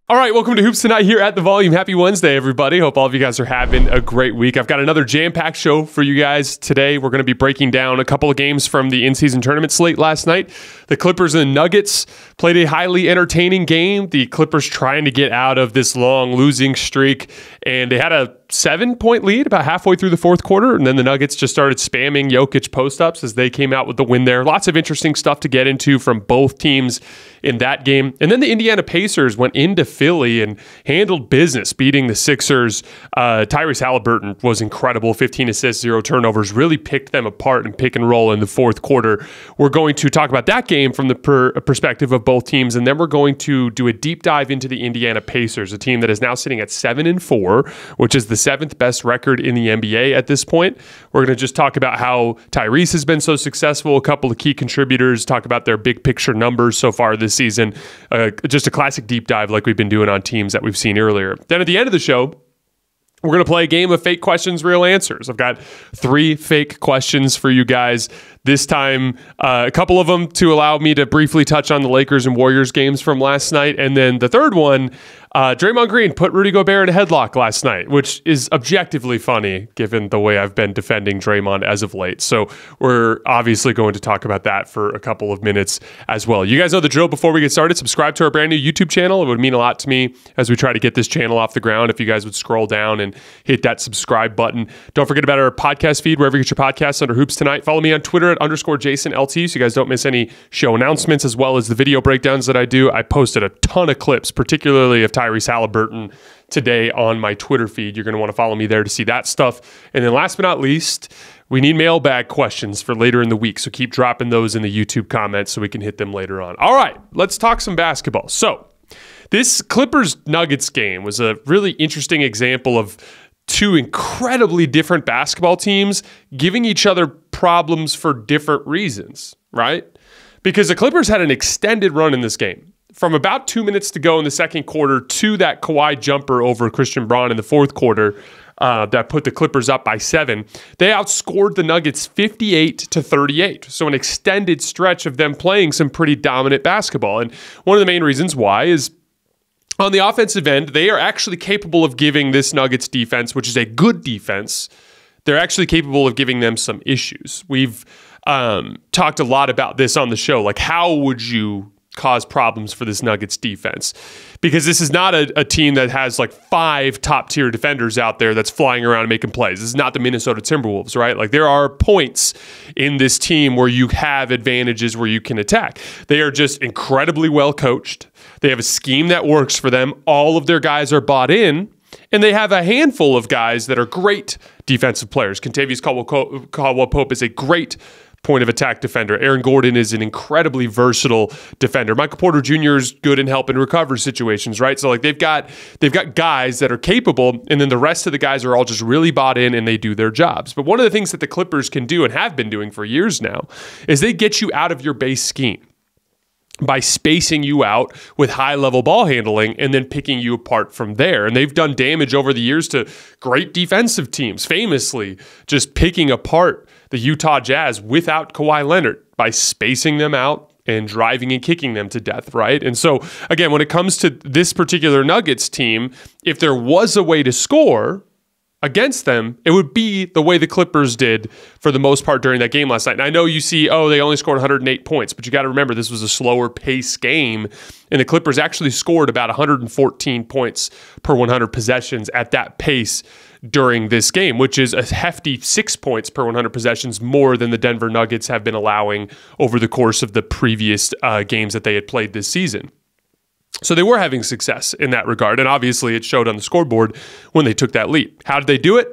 All right, welcome to Hoops Tonight here at The Volume. Happy Wednesday, everybody. Hope all of you guys are having a great week. I've got another jam-packed show for you guys today. We're going to be breaking down a couple of games from the in-season tournament slate last night. The Clippers and Nuggets played a highly entertaining game. The Clippers trying to get out of this long losing streak, and they had a 7-point lead about halfway through the fourth quarter, and then the Nuggets just started spamming Jokic post-ups as they came out with the win there. Lots of interesting stuff to get into from both teams in that game. And then the Indiana Pacers went into Philly and handled business, beating the Sixers. Tyrese Haliburton was incredible, 15 assists, 0 turnovers, really picked them apart in pick and roll in the fourth quarter. We're going to talk about that game from the perspective of both teams, and then we're going to do a deep dive into the Indiana Pacers, a team that is now sitting at 7-4, which is the 7th best record in the NBA at this point. We're going to just talk about how Tyrese has been so successful, a couple of key contributors, talk about their big picture numbers so far this season. Just a classic deep dive like we've been doing on teams that we've seen earlier. Then at the end of the show, we're going to play a game of fake questions, real answers. I've got 3 fake questions for you guys. This time, a couple of them to allow me to briefly touch on the Lakers and Warriors games from last night. And then the third one, Draymond Green put Rudy Gobert in a headlock last night, which is objectively funny given the way I've been defending Draymond as of late. So we're obviously going to talk about that for a couple of minutes as well. You guys know the drill. Before we get started, subscribe to our brand new YouTube channel. It would mean a lot to me as we try to get this channel off the ground if you guys would scroll down and hit that subscribe button. Don't forget about our podcast feed, wherever you get your podcasts under Hoops Tonight. Follow me on Twitter at _JasonLT so you guys don't miss any show announcements as well as the video breakdowns that I do. I posted a ton of clips, particularly of Tyrese Haliburton today on my Twitter feed. You're going to want to follow me there to see that stuff. And then last but not least, we need mailbag questions for later in the week. So keep dropping those in the YouTube comments so we can hit them later on. All right, let's talk some basketball. So this Clippers-Nuggets game was a really interesting example of 2 incredibly different basketball teams giving each other problems for different reasons, right? Because the Clippers had an extended run in this game. From about 2 minutes to go in the second quarter to that Kawhi jumper over Christian Braun in the fourth quarter that put the Clippers up by 7, they outscored the Nuggets 58-38. So an extended stretch of them playing some pretty dominant basketball. And one of the main reasons why is on the offensive end, they are actually capable of giving this Nuggets defense, which is a good defense, they're actually capable of giving them some issues. We've talked a lot about this on the show. Like, how would you cause problems for this Nuggets defense? Because this is not a team that has like 5 top-tier defenders out there that's flying around and making plays. This is not the Minnesota Timberwolves, right? Like, there are points in this team where you have advantages where you can attack. They are just incredibly well coached. They have a scheme that works for them. All of their guys are bought in, and they have a handful of guys that are great defensive players. Kentavious Caldwell-Pope is a great point of attack defender. Aaron Gordon is an incredibly versatile defender. Michael Porter Jr. is good in help and recover situations, right? So like they've got guys that are capable, and then the rest of the guys are all just really bought in and they do their jobs. But one of the things that the Clippers can do and have been doing for years now is they get you out of your base scheme by spacing you out with high-level ball handling and then picking you apart from there. And they've done damage over the years to great defensive teams, famously just picking apart the Utah Jazz without Kawhi Leonard by spacing them out and driving and kicking them to death, right? And so, again, when it comes to this particular Nuggets team, if there was a way to score against them, it would be the way the Clippers did for the most part during that game last night. And I know you see, they only scored 108 points, but you got to remember this was a slower pace game, and the Clippers actually scored about 114 points per 100 possessions at that pace during this game, which is a hefty 6 points per 100 possessions more than the Denver Nuggets have been allowing over the course of the previous games that they had played this season. So they were having success in that regard, and obviously it showed on the scoreboard when they took that lead. How did they do it?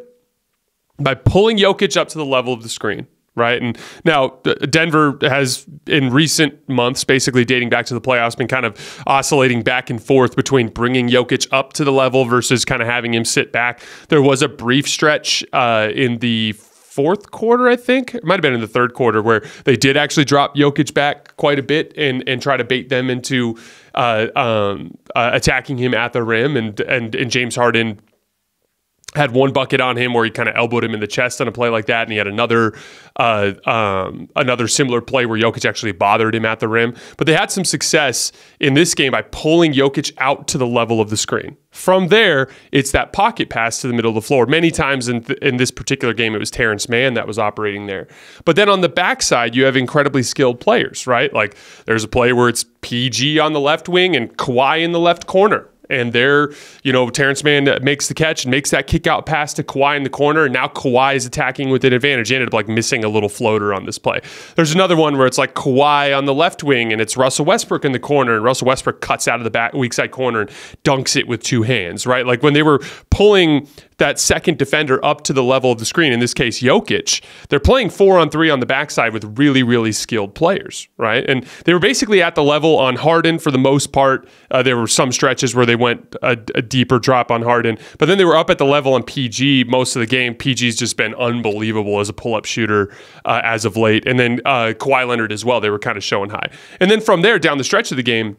By pulling Jokic up to the level of the screen, right? And now Denver has, in recent months, basically dating back to the playoffs, been kind of oscillating back and forth between bringing Jokic up to the level versus kind of having him sit back. There was a brief stretch in the fourth quarter, I think. It might have been in the third quarter where they did actually drop Jokic back quite a bit and try to bait them into attacking him at the rim, and James Harden had one bucket on him where he kind of elbowed him in the chest on a play like that, and he had another similar play where Jokic actually bothered him at the rim. But they had some success in this game by pulling Jokic out to the level of the screen. From there, it's that pocket pass to the middle of the floor. Many times in this particular game, it was Terrence Mann that was operating there. But then on the backside, you have incredibly skilled players, right? Like there's a play where it's PG on the left wing and Kawhi in the left corner. And there, Terrence Mann makes the catch and makes that kick out pass to Kawhi in the corner. And now Kawhi is attacking with an advantage. He ended up missing a little floater on this play. There's another one where it's like Kawhi on the left wing and it's Russell Westbrook in the corner. And Russell Westbrook cuts out of the back weak side corner and dunks it with two hands, right? Like when they were pulling that second defender up to the level of the screen, in this case, Jokic, they're playing 4-on-3 on the backside with really, really skilled players, right? And they were basically at the level on Harden for the most part. There were some stretches where they went a deeper drop on Harden, but then they were up at the level on PG most of the game. PG's just been unbelievable as a pull-up shooter as of late. And then Kawhi Leonard as well. They were kind of showing high. And then from there, down the stretch of the game,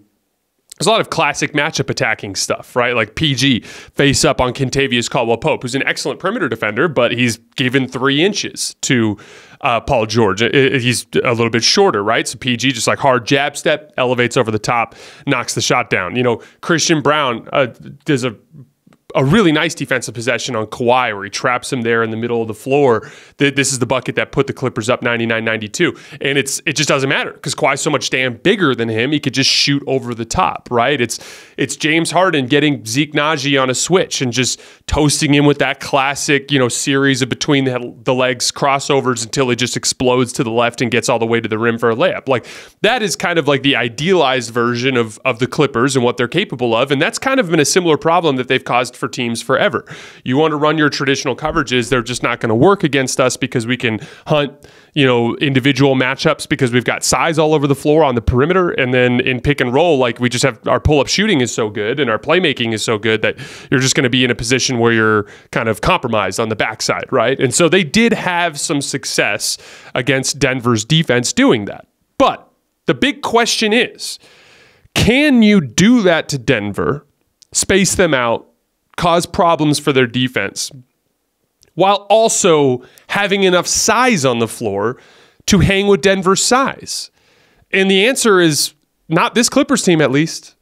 there's a lot of classic matchup attacking stuff, right? Like PG face up on Kentavious Caldwell-Pope, who's an excellent perimeter defender, but he's given 3 inches to Paul George. He's a little bit shorter, right? So PG just like hard jab step, elevates over the top, knocks the shot down. Christian Brown does a really nice defensive possession on Kawhi where he traps him there in the middle of the floor. This is the bucket that put the Clippers up 99-92. And it just doesn't matter because Kawhi's so much damn bigger than him. He could just shoot over the top, right? It's James Harden getting Zeke Naji on a switch and just toasting him with that classic, series of between the legs crossovers until it just explodes to the left and gets all the way to the rim for a layup. Like that is kind of like the idealized version of the Clippers and what they're capable of. And that's kind of been a similar problem that they've caused for teams forever. You want to run your traditional coverages, they're just not going to work against us because we can hunt, individual matchups because we've got size all over the floor on the perimeter. And then in pick and roll, like we just have our pull-up shooting is so good and our playmaking is so good that you're just going to be in a position where you're kind of compromised on the backside, right? And so they did have some success against Denver's defense doing that. But the big question is, can you do that to Denver, space them out, cause problems for their defense, while also having enough size on the floor to hang with Denver's size? And the answer is not this Clippers team, at least.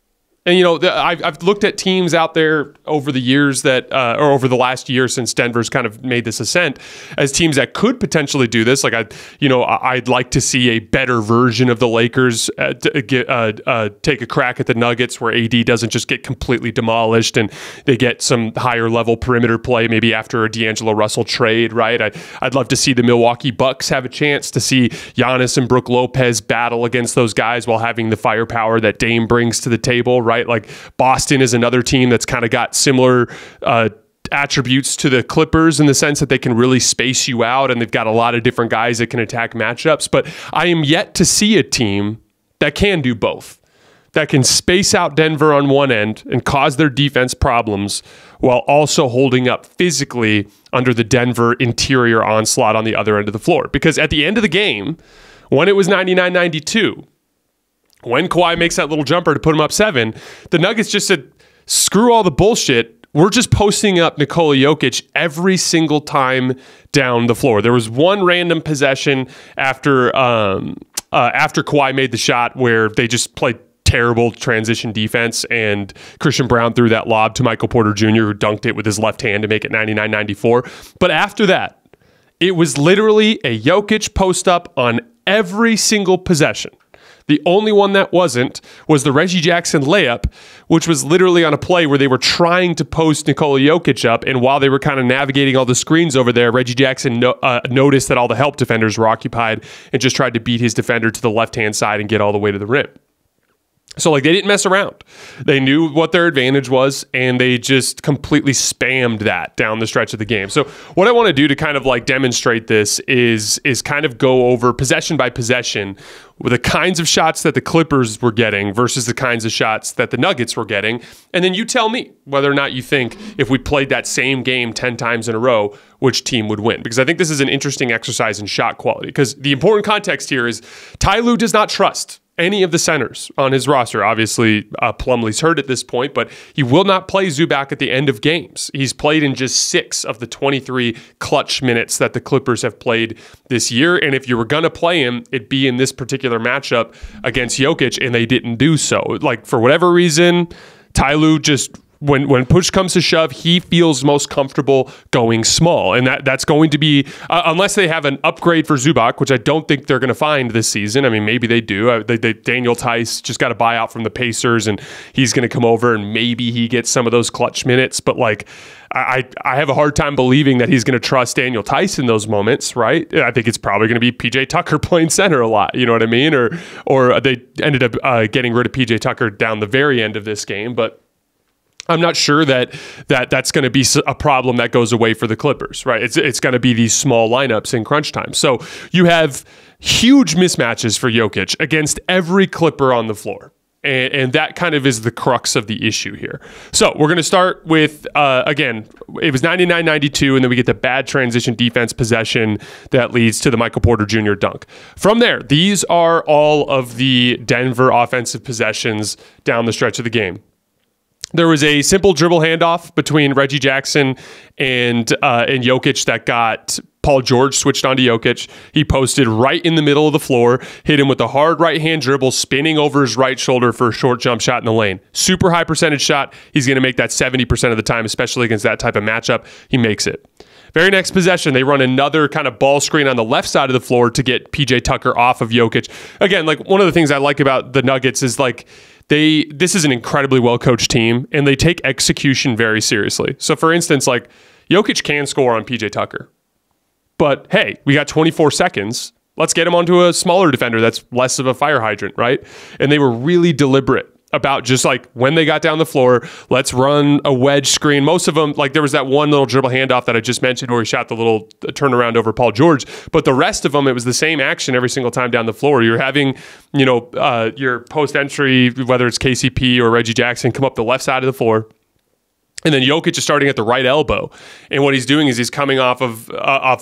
And, I've looked at teams out there over the years or over the last year since Denver's kind of made this ascent as teams that could potentially do this. Like, I'd like to see a better version of the Lakers take a crack at the Nuggets where AD doesn't just get completely demolished and they get some higher level perimeter play, maybe after a D'Angelo Russell trade, right? I'd love to see the Milwaukee Bucks have a chance to see Giannis and Brook Lopez battle against those guys while having the firepower that Dame brings to the table, right? Like Boston is another team that's kind of got similar attributes to the Clippers in the sense that they can really space you out and they've got a lot of different guys that can attack matchups. But I am yet to see a team that can do both, that can space out Denver on one end and cause their defense problems while also holding up physically under the Denver interior onslaught on the other end of the floor. Because at the end of the game, when it was 99-92, when Kawhi makes that little jumper to put him up 7, the Nuggets just said, screw all the bullshit. We're just posting up Nikola Jokic every single time down the floor. There was one random possession after Kawhi made the shot where they just played terrible transition defense and Christian Brown threw that lob to Michael Porter Jr. who dunked it with his left hand to make it 99-94. But after that, it was literally a Jokic post up on every single possession. The only one that wasn't was the Reggie Jackson layup, which was literally on a play where they were trying to post Nikola Jokic up, and while they were kind of navigating all the screens over there, Reggie Jackson noticed that all the help defenders were occupied and just tried to beat his defender to the left-hand side and get all the way to the rim. So they didn't mess around. They knew what their advantage was, and they just completely spammed that down the stretch of the game. So what I want to do to kind of demonstrate this is kind of go over possession by possession with the kinds of shots that the Clippers were getting versus the kinds of shots that the Nuggets were getting. And then you tell me whether or not you think if we played that same game 10 times in a row, which team would win. Because I think this is an interesting exercise in shot quality. Because the important context here is Ty Lue does not trust any of the centers on his roster. Obviously, Plumlee's hurt at this point, but he will not play Zubac at the end of games. He's played in just 6 of the 23 clutch minutes that the Clippers have played this year. And if you were going to play him, it'd be in this particular matchup against Jokic, and they didn't do so. Like, for whatever reason, Ty Lue just... When push comes to shove, he feels most comfortable going small. And that's going to be, unless they have an upgrade for Zubac, which I don't think they're going to find this season. I mean, maybe they do. Daniel Tice just got a buyout from the Pacers, and he's going to come over, and maybe he gets some of those clutch minutes. But like, I have a hard time believing that he's going to trust Daniel Tice in those moments, right? I think it's probably going to be PJ Tucker playing center a lot. You know what I mean? Or they ended up getting rid of PJ Tucker down the very end of this game, but I'm not sure that's going to be a problem that goes away for the Clippers, right? It's going to be these small lineups in crunch time. So you have huge mismatches for Jokic against every Clipper on the floor. And that kind of is the crux of the issue here. So we're going to start with, again, it was 99-92, and then we get the bad transition defense possession that leads to the Michael Porter Jr. dunk. From there, these are all of the Denver offensive possessions down the stretch of the game. There was a simple dribble handoff between Reggie Jackson and Jokic that got Paul George switched onto Jokic. He posted right in the middle of the floor, hit him with a hard right-hand dribble, spinning over his right shoulder for a short jump shot in the lane. Super high percentage shot. He's going to make that 70% of the time, especially against that type of matchup. He makes it. Very next possession, they run another kind of ball screen on the left side of the floor to get PJ Tucker off of Jokic. Again, like, one of the things I like about the Nuggets is, like, this is an incredibly well-coached team, and they take execution very seriously. So, for instance, like, Jokic can score on PJ Tucker. But, hey, we got 24 seconds. Let's get him onto a smaller defender that's less of a fire hydrant, right? And they were really deliberate about just, like, when they got down the floor, let's run a wedge screen. Most of them, like, there was that one little dribble handoff that I just mentioned where he shot the little turnaround over Paul George. But the rest of them, it was the same action every single time down the floor. You're having, your post-entry, whether it's KCP or Reggie Jackson, come up the left side of the floor. And then Jokic is starting at the right elbow. And what he's doing is he's coming off of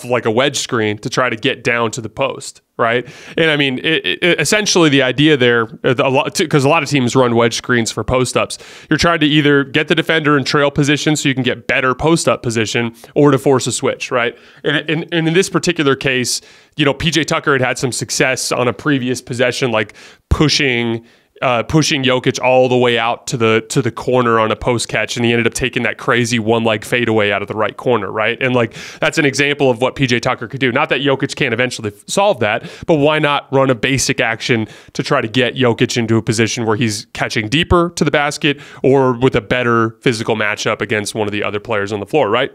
like a wedge screen to try to get down to the post, right? And I mean, essentially the idea there, because a lot of teams run wedge screens for post-ups, you're trying to either get the defender in trail position so you can get better post-up position, or to force a switch, right? And in this particular case, PJ Tucker had some success on a previous possession, like pushing Jokic all the way out to the corner on a post catch, and he ended up taking that crazy one-leg fadeaway out of the right corner, right? And like, that's an example of what PJ Tucker could do. Not that Jokic can't eventually solve that, but why not run a basic action to try to get Jokic into a position where he's catching deeper to the basket, or with a better physical matchup against one of the other players on the floor, right?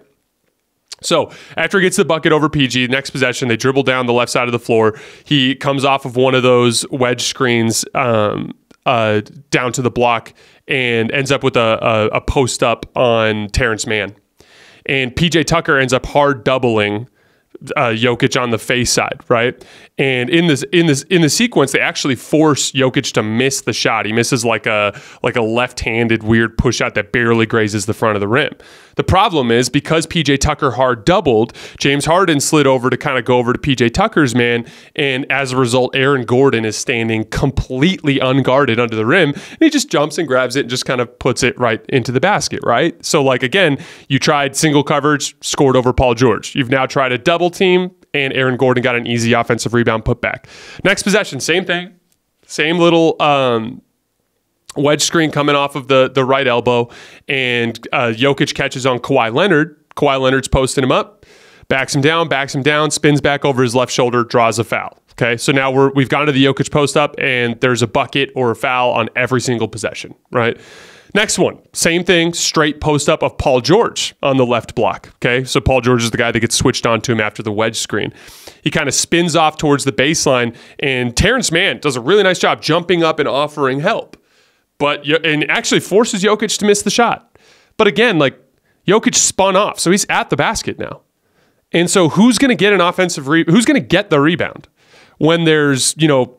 So after he gets the bucket over PG, next possession, they dribble down the left side of the floor. He comes off of one of those wedge screens down to the block and ends up with a post up on Terrence Mann. And PJ Tucker ends up hard doubling Jokic on the face side, right? And in the sequence, they actually force Jokic to miss the shot. He misses like a left-handed weird push shot that barely grazes the front of the rim. The problem is, because PJ Tucker hard doubled, James Harden slid over to kind of go over to PJ Tucker's man, and as a result, Aaron Gordon is standing completely unguarded under the rim, and he just jumps and grabs it and just kind of puts it right into the basket, right? So, like, again, you tried single coverage, scored over Paul George. You've now tried a double team, and Aaron Gordon got an easy offensive rebound putback. Next possession, same thing. Same little wedge screen coming off of the right elbow, and Jokic catches on Kawhi Leonard. Kawhi Leonard's posting him up, backs him down, spins back over his left shoulder, draws a foul. Okay, so now we've gone to the Jokic post up, and there's a bucket or a foul on every single possession, right? Next one, same thing, straight post up of Paul George on the left block. Okay, so Paul George is the guy that gets switched onto him after the wedge screen. He kind of spins off towards the baseline, and Terrence Mann does a really nice job jumping up and offering help, and actually forces Jokic to miss the shot. But again, like, Jokic spun off, so he's at the basket now. And so who's going to get who's going to get the rebound when there's,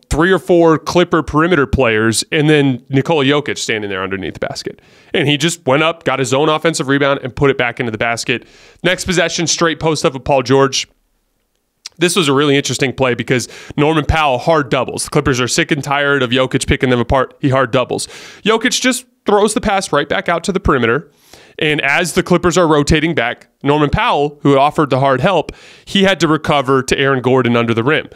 3 or 4 Clipper perimeter players and then Nikola Jokic standing there underneath the basket? And he just went up, got his own offensive rebound, and put it back into the basket. Next possession, straight post up of Paul George. This was a really interesting play because Norman Powell hard doubles. The Clippers are sick and tired of Jokic picking them apart. He hard doubles. Jokic just throws the pass right back out to the perimeter. And as the Clippers are rotating back, Norman Powell, who offered the hard help, he had to recover to Aaron Gordon under the rim.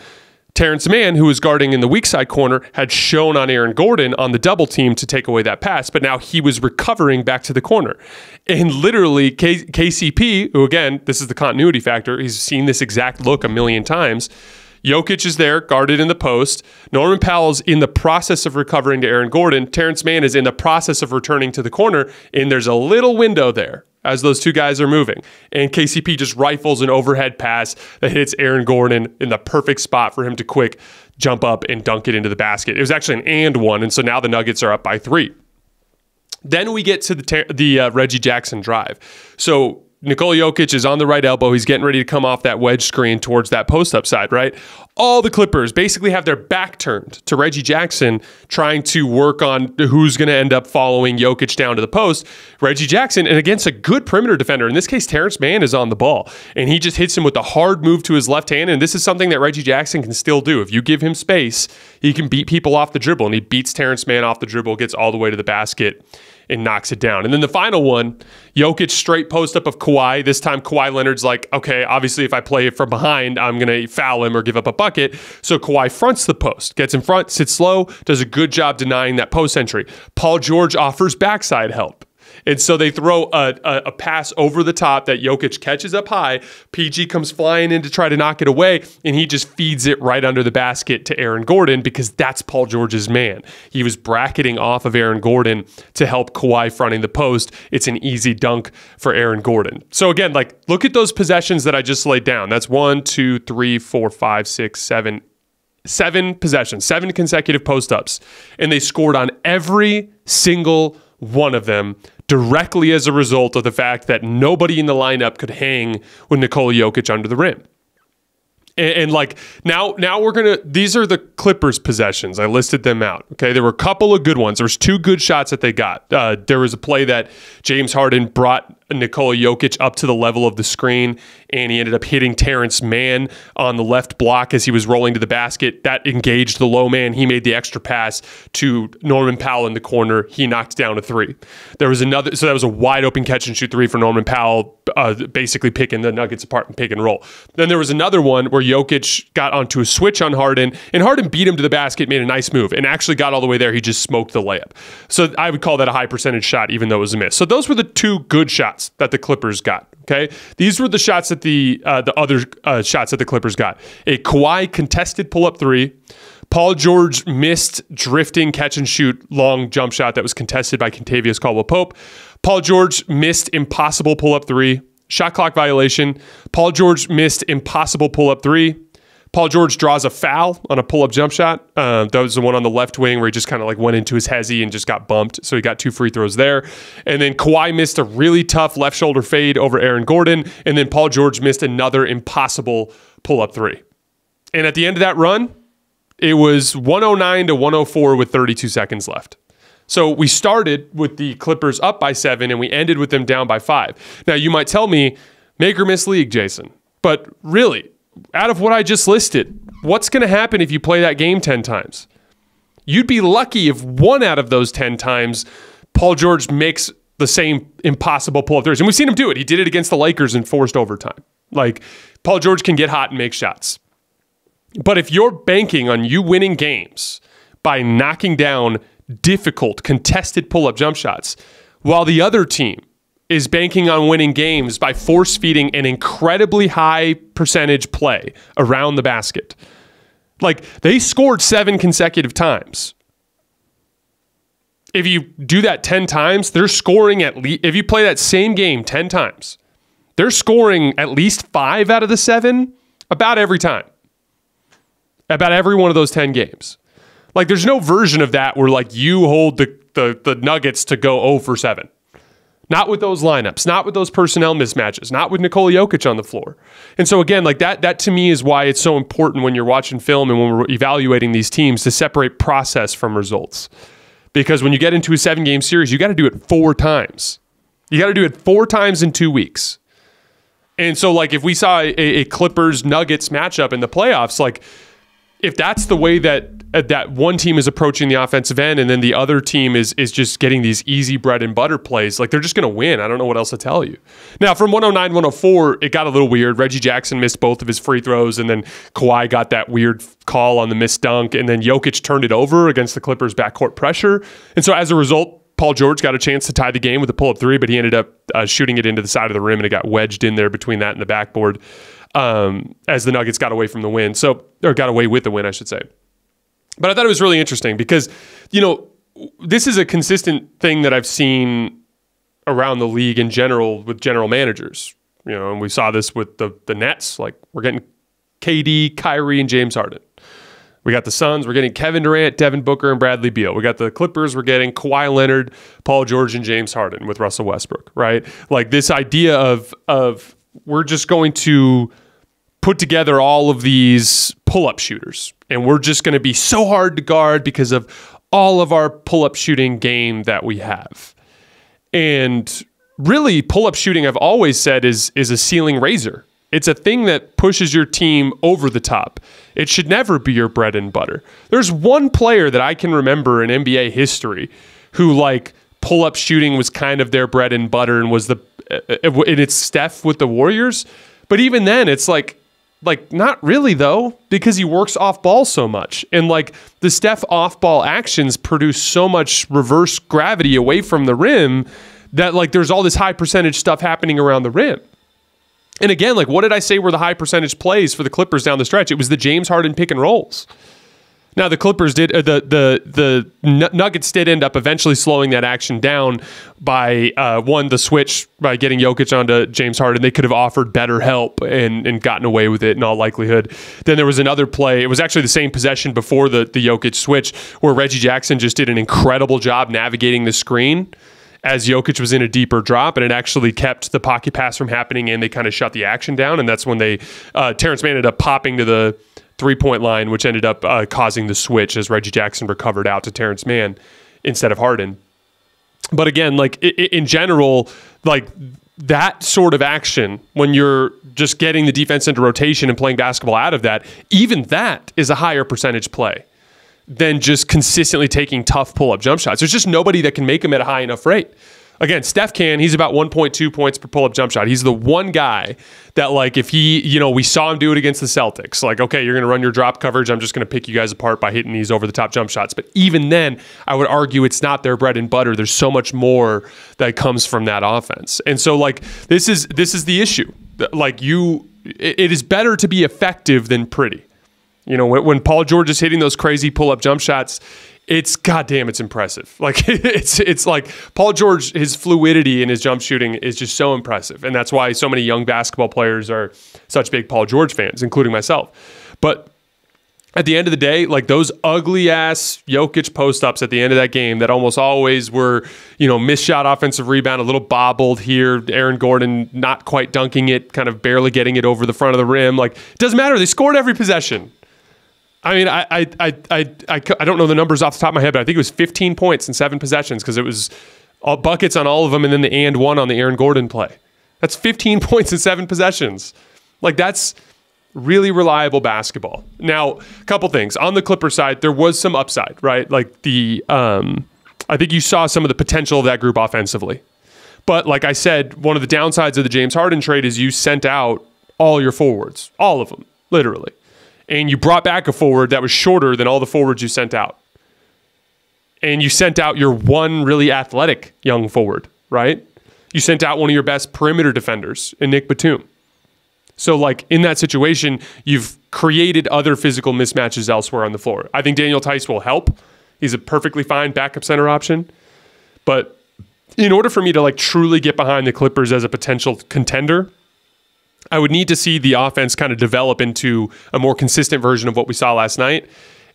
Terrence Mann, who was guarding in the weak side corner, had shown on Aaron Gordon on the double team to take away that pass, but now he was recovering back to the corner. And literally, KCP, who again, this is the continuity factor, he's seen this exact look a million times. Jokic is there, guarded in the post. Norman Powell's in the process of recovering to Aaron Gordon. Terrence Mann is in the process of returning to the corner, and there's a little window there as those two guys are moving. And KCP just rifles an overhead pass that hits Aaron Gordon in the perfect spot for him to quick jump up and dunk it into the basket. It was actually an and one, and so now the Nuggets are up by 3. Then we get to the Reggie Jackson drive. So Nikola Jokic is on the right elbow. He's getting ready to come off that wedge screen towards that post-up side, right? All the Clippers basically have their back turned to Reggie Jackson, trying to work on who's going to end up following Jokic down to the post. Reggie Jackson, and against a good perimeter defender, in this case, Terrence Mann is on the ball, and he just hits him with a hard move to his left hand, and this is something that Reggie Jackson can still do. If you give him space, he can beat people off the dribble, and he beats Terrence Mann off the dribble, gets all the way to the basket, and knocks it down. And then the final one, Jokic straight post up of Kawhi. This time Kawhi Leonard's like, okay, obviously if I play it from behind, I'm going to foul him or give up a bucket. So Kawhi fronts the post, gets in front, sits low, does a good job denying that post entry. Paul George offers backside help. And so they throw a pass over the top that Jokic catches up high. PG comes flying in to try to knock it away, and he just feeds it right under the basket to Aaron Gordon because that's Paul George's man. He was bracketing off of Aaron Gordon to help Kawhi fronting the post. It's an easy dunk for Aaron Gordon. So again, like, look at those possessions that I just laid down. That's 1, 2, 3, 4, 5, 6, 7. 7 possessions, 7 consecutive post-ups. And they scored on every single one of them directly as a result of the fact that nobody in the lineup could hang with Nikola Jokic under the rim. And like now we're going to, these are the Clippers possessions. I listed them out. Okay. There were a couple of good ones. There was 2 good shots that they got. There was a play that James Harden brought Nikola Jokic up to the level of the screen, and he ended up hitting Terrence Mann on the left block as he was rolling to the basket. That engaged the low man. He made the extra pass to Norman Powell in the corner. He knocked down a 3. There was another, so that was a wide open catch and shoot 3 for Norman Powell, basically picking the Nuggets apart and pick and roll. Then there was another one where Jokic got onto a switch on Harden, and Harden beat him to the basket, made a nice move, and actually got all the way there. He just smoked the layup. So I would call that a high percentage shot, even though it was a miss. So those were the 2 good shots that the Clippers got. Okay, these were the shots that the other shots that the Clippers got. A Kawhi contested pull-up 3. Paul George missed drifting catch and shoot long jump shot that was contested by Kentavious Caldwell-Pope. Paul George missed impossible pull-up 3. Shot clock violation. Paul George missed impossible pull-up 3. Paul George draws a foul on a pull-up jump shot. That was the one on the left wing where he just kind of like went into his hezzy and just got bumped. So he got 2 free throws there. And then Kawhi missed a really tough left shoulder fade over Aaron Gordon. And then Paul George missed another impossible pull-up 3. And at the end of that run, it was 109 to 104 with 32 seconds left. So we started with the Clippers up by 7 and we ended with them down by 5. Now you might tell me, make or miss league, Jason. But really, out of what I just listed, what's going to happen if you play that game 10 times? You'd be lucky if 1 out of those 10 times Paul George makes the same impossible pull-up threes. And we've seen him do it. He did it against the Lakers in forced overtime. Like, Paul George can get hot and make shots. But if you're banking on you winning games by knocking down difficult, contested pull-up jump shots, while the other team is banking on winning games by force-feeding an incredibly high percentage play around the basket. Like, they scored 7 consecutive times. If you do that 10 times, they're scoring at least, if you play that same game 10 times, they're scoring at least 5 out of the 7 about every time. About every one of those 10 games. Like, there's no version of that where, like, you hold the Nuggets to go 0 for 7. Not with those lineups, not with those personnel mismatches, not with Nikola Jokic on the floor. And so again, like that to me is why it's so important when you're watching film and when we're evaluating these teams to separate process from results. Because when you get into a 7-game series, you got to do it 4 times. You got to do it 4 times in 2 weeks. And so, like, if we saw a Clippers-Nuggets matchup in the playoffs, like, if that's the way that one team is approaching the offensive end and then the other team is just getting these easy bread and butter plays, like, they're just going to win. I don't know what else to tell you. Now, from 109, 104, it got a little weird. Reggie Jackson missed both of his free throws, and then Kawhi got that weird call on the missed dunk, and then Jokic turned it over against the Clippers' backcourt pressure. And so, as a result, Paul George got a chance to tie the game with a pull-up three, but he ended up shooting it into the side of the rim, and it got wedged in there between that and the backboard as the Nuggets got away from the win. Or got away with the win, I should say. But I thought it was really interesting because, this is a consistent thing that I've seen around the league in general with general managers. And we saw this with the Nets. Like, we're getting KD, Kyrie, and James Harden. We got the Suns, we're getting Kevin Durant, Devin Booker, and Bradley Beal. We got the Clippers, we're getting Kawhi Leonard, Paul George, and James Harden with Russell Westbrook, right? Like, this idea of we're just going to put together all of these pull-up shooters, and we're just going to be so hard to guard because of all of our pull-up shooting game that we have. And really, pull-up shooting, I've always said, is a ceiling raiser. It's a thing that pushes your team over the top. It should never be your bread and butter. There's one player that I can remember in NBA history who, like, pull-up shooting was kind of their bread and butter and and it's Steph with the Warriors. But even then, it's like not really, though, because he works off ball so much. And, like, the Steph off-ball actions produce so much reverse gravity away from the rim that, like, there's all this high percentage stuff happening around the rim. And again, like, what did I say were the high percentage plays for the Clippers down the stretch? It was the James Harden pick and rolls. Now, the Clippers did, the Nuggets did end up eventually slowing that action down by, the switch by getting Jokic onto James Harden. They could have offered better help and gotten away with it in all likelihood. Then there was another play. It was actually the same possession before the Jokic switch where Reggie Jackson just did an incredible job navigating the screen as Jokic was in a deeper drop, and it actually kept the pocket pass from happening, and they kind of shut the action down, and that's when Terrence Mann ended up popping to the three-point line, which ended up causing the switch as Reggie Jackson recovered out to Terrence Mann instead of Harden. But again, like, in general, like, that sort of action, when you're just getting the defense into rotation and playing basketball out of that, even that is a higher percentage play than just consistently taking tough pull-up jump shots. There's just nobody that can make them at a high enough rate. Again, Steph can. He's about 1.2 points per pull-up jump shot. He's the one guy that, like, if he, we saw him do it against the Celtics. Like, okay, you're going to run your drop coverage. I'm just going to pick you guys apart by hitting these over-the-top jump shots. But even then, I would argue it's not their bread and butter. There's so much more that comes from that offense. And so, like, this is the issue. Like, it is better to be effective than pretty. When Paul George is hitting those crazy pull-up jump shots, it's impressive. Like, it's like Paul George, his fluidity in his jump shooting is just so impressive. And that's why so many young basketball players are such big Paul George fans, including myself. But at the end of the day, like, those ugly-ass Jokic post-ups at the end of that game that almost always were, missed shot, offensive rebound, a little bobbled here, Aaron Gordon not quite dunking it, kind of barely getting it over the front of the rim. Like, it doesn't matter. They scored every possession. I mean, I don't know the numbers off the top of my head, but I think it was 15 points in 7 possessions because it was all buckets on all of them and then the and one on the Aaron Gordon play. That's 15 points in 7 possessions. Like, that's really reliable basketball. Now, a couple things. On the Clippers side, there was some upside, right? Like, I think you saw some of the potential of that group offensively. But like I said, one of the downsides of the James Harden trade is you sent out all your forwards, all of them, literally. And you brought back a forward that was shorter than all the forwards you sent out. And you sent out your one really athletic young forward, right? You sent out one of your best perimeter defenders in Nick Batum. So, like, in that situation, you've created other physical mismatches elsewhere on the floor. I think Daniel Tice will help. He's a perfectly fine backup center option. But in order for me to, like, truly get behind the Clippers as a potential contender, I would need to see the offense kind of develop into a more consistent version of what we saw last night.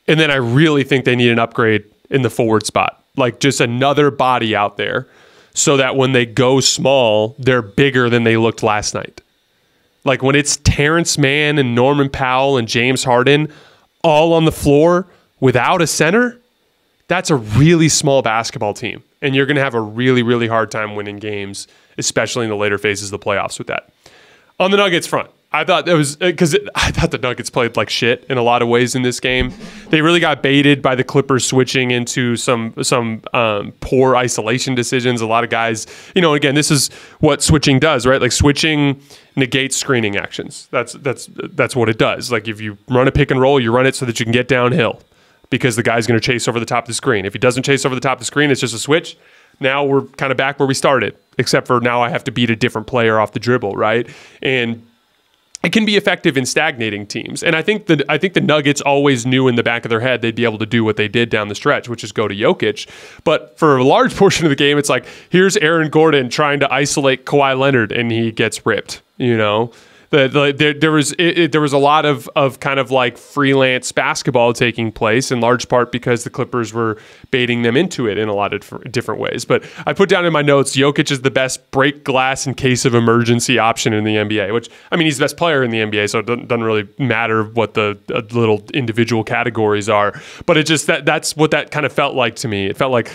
And then I really think they need an upgrade in the forward spot. Like, just another body out there so that when they go small, they're bigger than they looked last night. Like, when it's Terrence Mann and Norman Powell and James Harden all on the floor without a center, that's a really small basketball team. And you're going to have a really, really hard time winning games, especially in the later phases of the playoffs with that. On the Nuggets front, I thought I thought the Nuggets played like shit in a lot of ways in this game. They really got baited by the Clippers switching into some poor isolation decisions. A lot of guys, again, this is what switching does, right? Like switching negates screening actions. That's what it does. Like if you run a pick and roll, you run it so that you can get downhill because the guy's going to chase over the top of the screen. If he doesn't chase over the top of the screen, it's just a switch. Now we're kind of back where we started, except for now I have to beat a different player off the dribble, right? And it can be effective in stagnating teams. And I think the Nuggets always knew in the back of their head they'd be able to do what they did down the stretch, which is go to Jokic. But for a large portion of the game, it's like, here's Aaron Gordon trying to isolate Kawhi Leonard, and he gets ripped, There was a lot of kind of like freelance basketball taking place, in large part because the Clippers were baiting them into it in a lot of different ways. But I put down in my notes, Jokic is the best break glass in case of emergency option in the NBA, which, I mean, he's the best player in the NBA, so it doesn't really matter what the little individual categories are. But it just, that's what that kind of felt like to me. It felt like,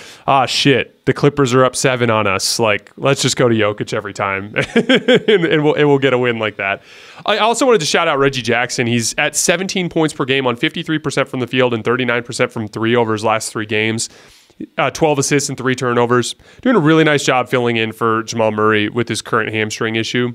shit, the Clippers are up 7 on us. Like, let's just go to Jokic every time, and we'll get a win like that. I also wanted to shout out Reggie Jackson. He's at 17 points per game on 53% from the field and 39% from three over his last 3 games. 12 assists and 3 turnovers. Doing a really nice job filling in for Jamal Murray with his current hamstring issue.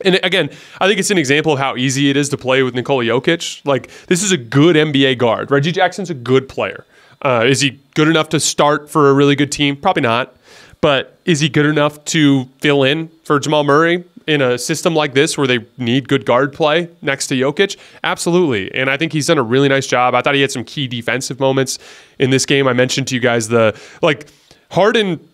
And again, I think it's an example of how easy it is to play with Nikola Jokic. Like, this is a good NBA guard. Reggie Jackson's a good player. Is he good enough to start for a really good team? Probably not. But is he good enough to fill in for Jamal Murray in a system like this where they need good guard play next to Jokic? Absolutely. And I think he's done a really nice job. I thought he had some key defensive moments in this game. I mentioned to you guys Harden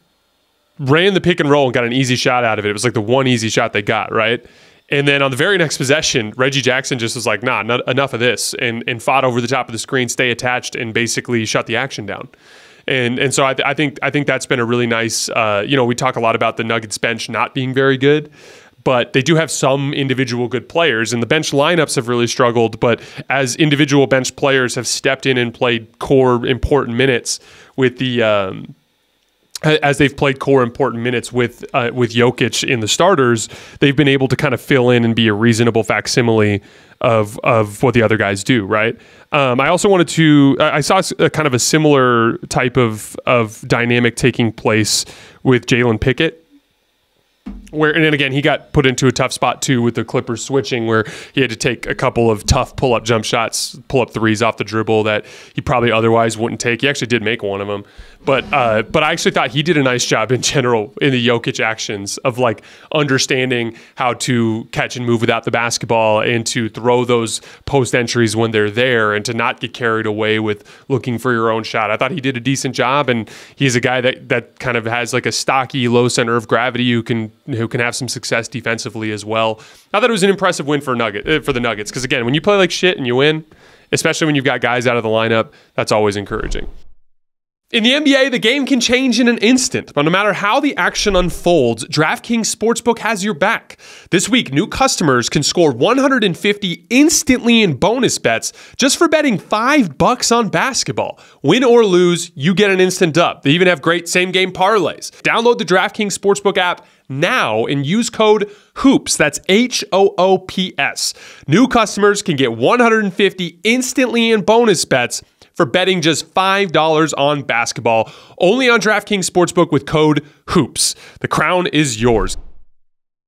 ran the pick and roll and got an easy shot out of it. It was like the one easy shot they got, right? And then on the very next possession, Reggie Jackson just was like, not enough of this, and fought over the top of the screen, stay attached, and basically shut the action down. And so I think that's been a really nice, we talk a lot about the Nuggets bench not being very good, but they do have some individual good players, and the bench lineups have really struggled. But as individual bench players have stepped in and played core important minutes with the as they've played core important minutes with Jokic in the starters, they've been able to kind of fill in and be a reasonable facsimile of what the other guys do, right? I also wanted to, I saw a kind of a similar type of dynamic taking place with Jalen Pickett, and then again, he got put into a tough spot too with the Clippers switching, where he had to take a couple of tough pull-up jump shots, pull-up threes off the dribble that he probably otherwise wouldn't take. He actually did make one of them. But I actually thought he did a nice job in general in the Jokic actions of like understanding how to catch and move without the basketball and to throw those post entries when they're there and to not get carried away with looking for your own shot. I thought he did a decent job, and he's a guy that kind of has like a stocky, low center of gravity who can have some success defensively as well. I thought it was an impressive win for the Nuggets, because again, when you play like shit and you win, especially when you've got guys out of the lineup, that's always encouraging. In the NBA, the game can change in an instant, but no matter how the action unfolds, DraftKings Sportsbook has your back. This week, new customers can score 150 instantly in bonus bets just for betting $5 on basketball. Win or lose, you get an instant dub. They even have great same-game parlays. Download the DraftKings Sportsbook app now and use code HOOPS. That's HOOPS. New customers can get 150 instantly in bonus bets for betting just $5 on basketball, only on DraftKings Sportsbook with code HOOPS. The crown is yours.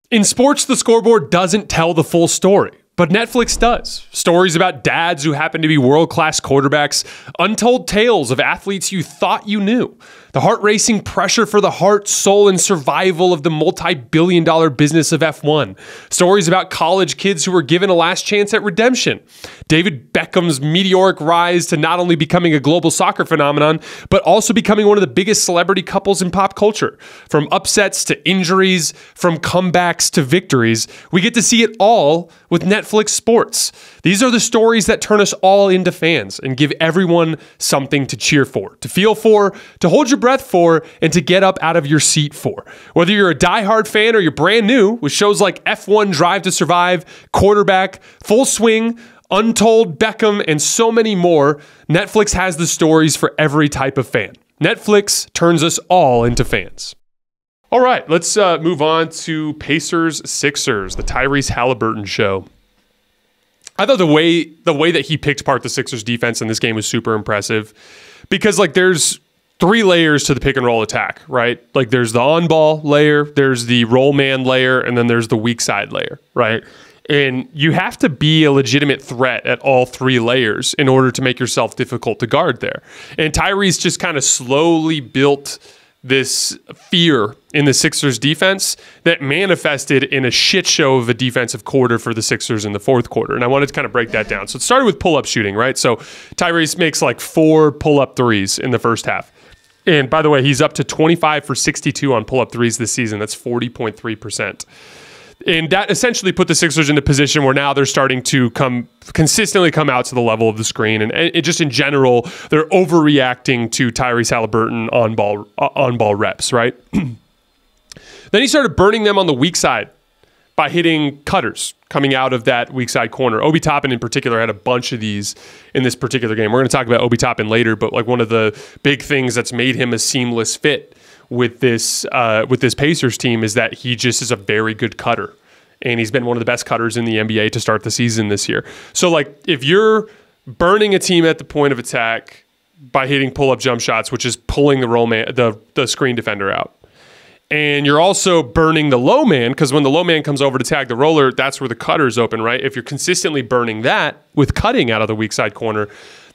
In sports, the scoreboard doesn't tell the full story, but Netflix does. Stories about dads who happen to be world-class quarterbacks, untold tales of athletes you thought you knew, the heart-racing pressure for the heart, soul, and survival of the multi-billion-dollar business of F1. Stories about college kids who were given a last chance at redemption. David Beckham's meteoric rise to not only becoming a global soccer phenomenon, but also becoming one of the biggest celebrity couples in pop culture. From upsets to injuries, from comebacks to victories, we get to see it all with Netflix Sports. These are the stories that turn us all into fans and give everyone something to cheer for, to feel for, to hold your breath for, and to get up out of your seat for. Whether you're a diehard fan or you're brand new, with shows like F1 Drive to Survive, Quarterback, Full Swing, Untold, Beckham, and so many more, Netflix has the stories for every type of fan. Netflix turns us all into fans. All right, let's move on to Pacers-Sixers, the Tyrese Haliburton show. I thought the way that he picked apart the Sixers defense in this game was super impressive because like there's three layers to the pick and roll attack, right? Like there's the on-ball layer, there's the roll man layer, and then there's the weak side layer, right? And you have to be a legitimate threat at all three layers in order to make yourself difficult to guard there. And Tyrese just kind of slowly built this fear in the Sixers defense that manifested in a shit show of a defensive quarter for the Sixers in the fourth quarter. And I wanted to kind of break that down. So it started with pull-up shooting, right? So Tyrese makes like 4 pull-up threes in the first half. And by the way, he's up to 25 for 62 on pull-up threes this season. That's 40.3%. And that essentially put the Sixers in a position where now they're starting to consistently come out to the level of the screen. And it just in general, they're overreacting to Tyrese Haliburton on-ball reps, right? Then he started burning them on the weak side by hitting cutters coming out of that weak side corner. Obi Toppin in particular had a bunch of these in this particular game. We're going to talk about Obi Toppin later, but like one of the big things that's made him a seamless fit with this Pacers team is that he just is a very good cutter. And he's been one of the best cutters in the NBA to start the season this year. So like if you're burning a team at the point of attack by hitting pull-up jump shots, which is pulling the roll man, the screen defender out, and you're also burning the low man, because when the low man comes over to tag the roller, that's where the cutter's open, right? If you're consistently burning that with cutting out of the weak side corner,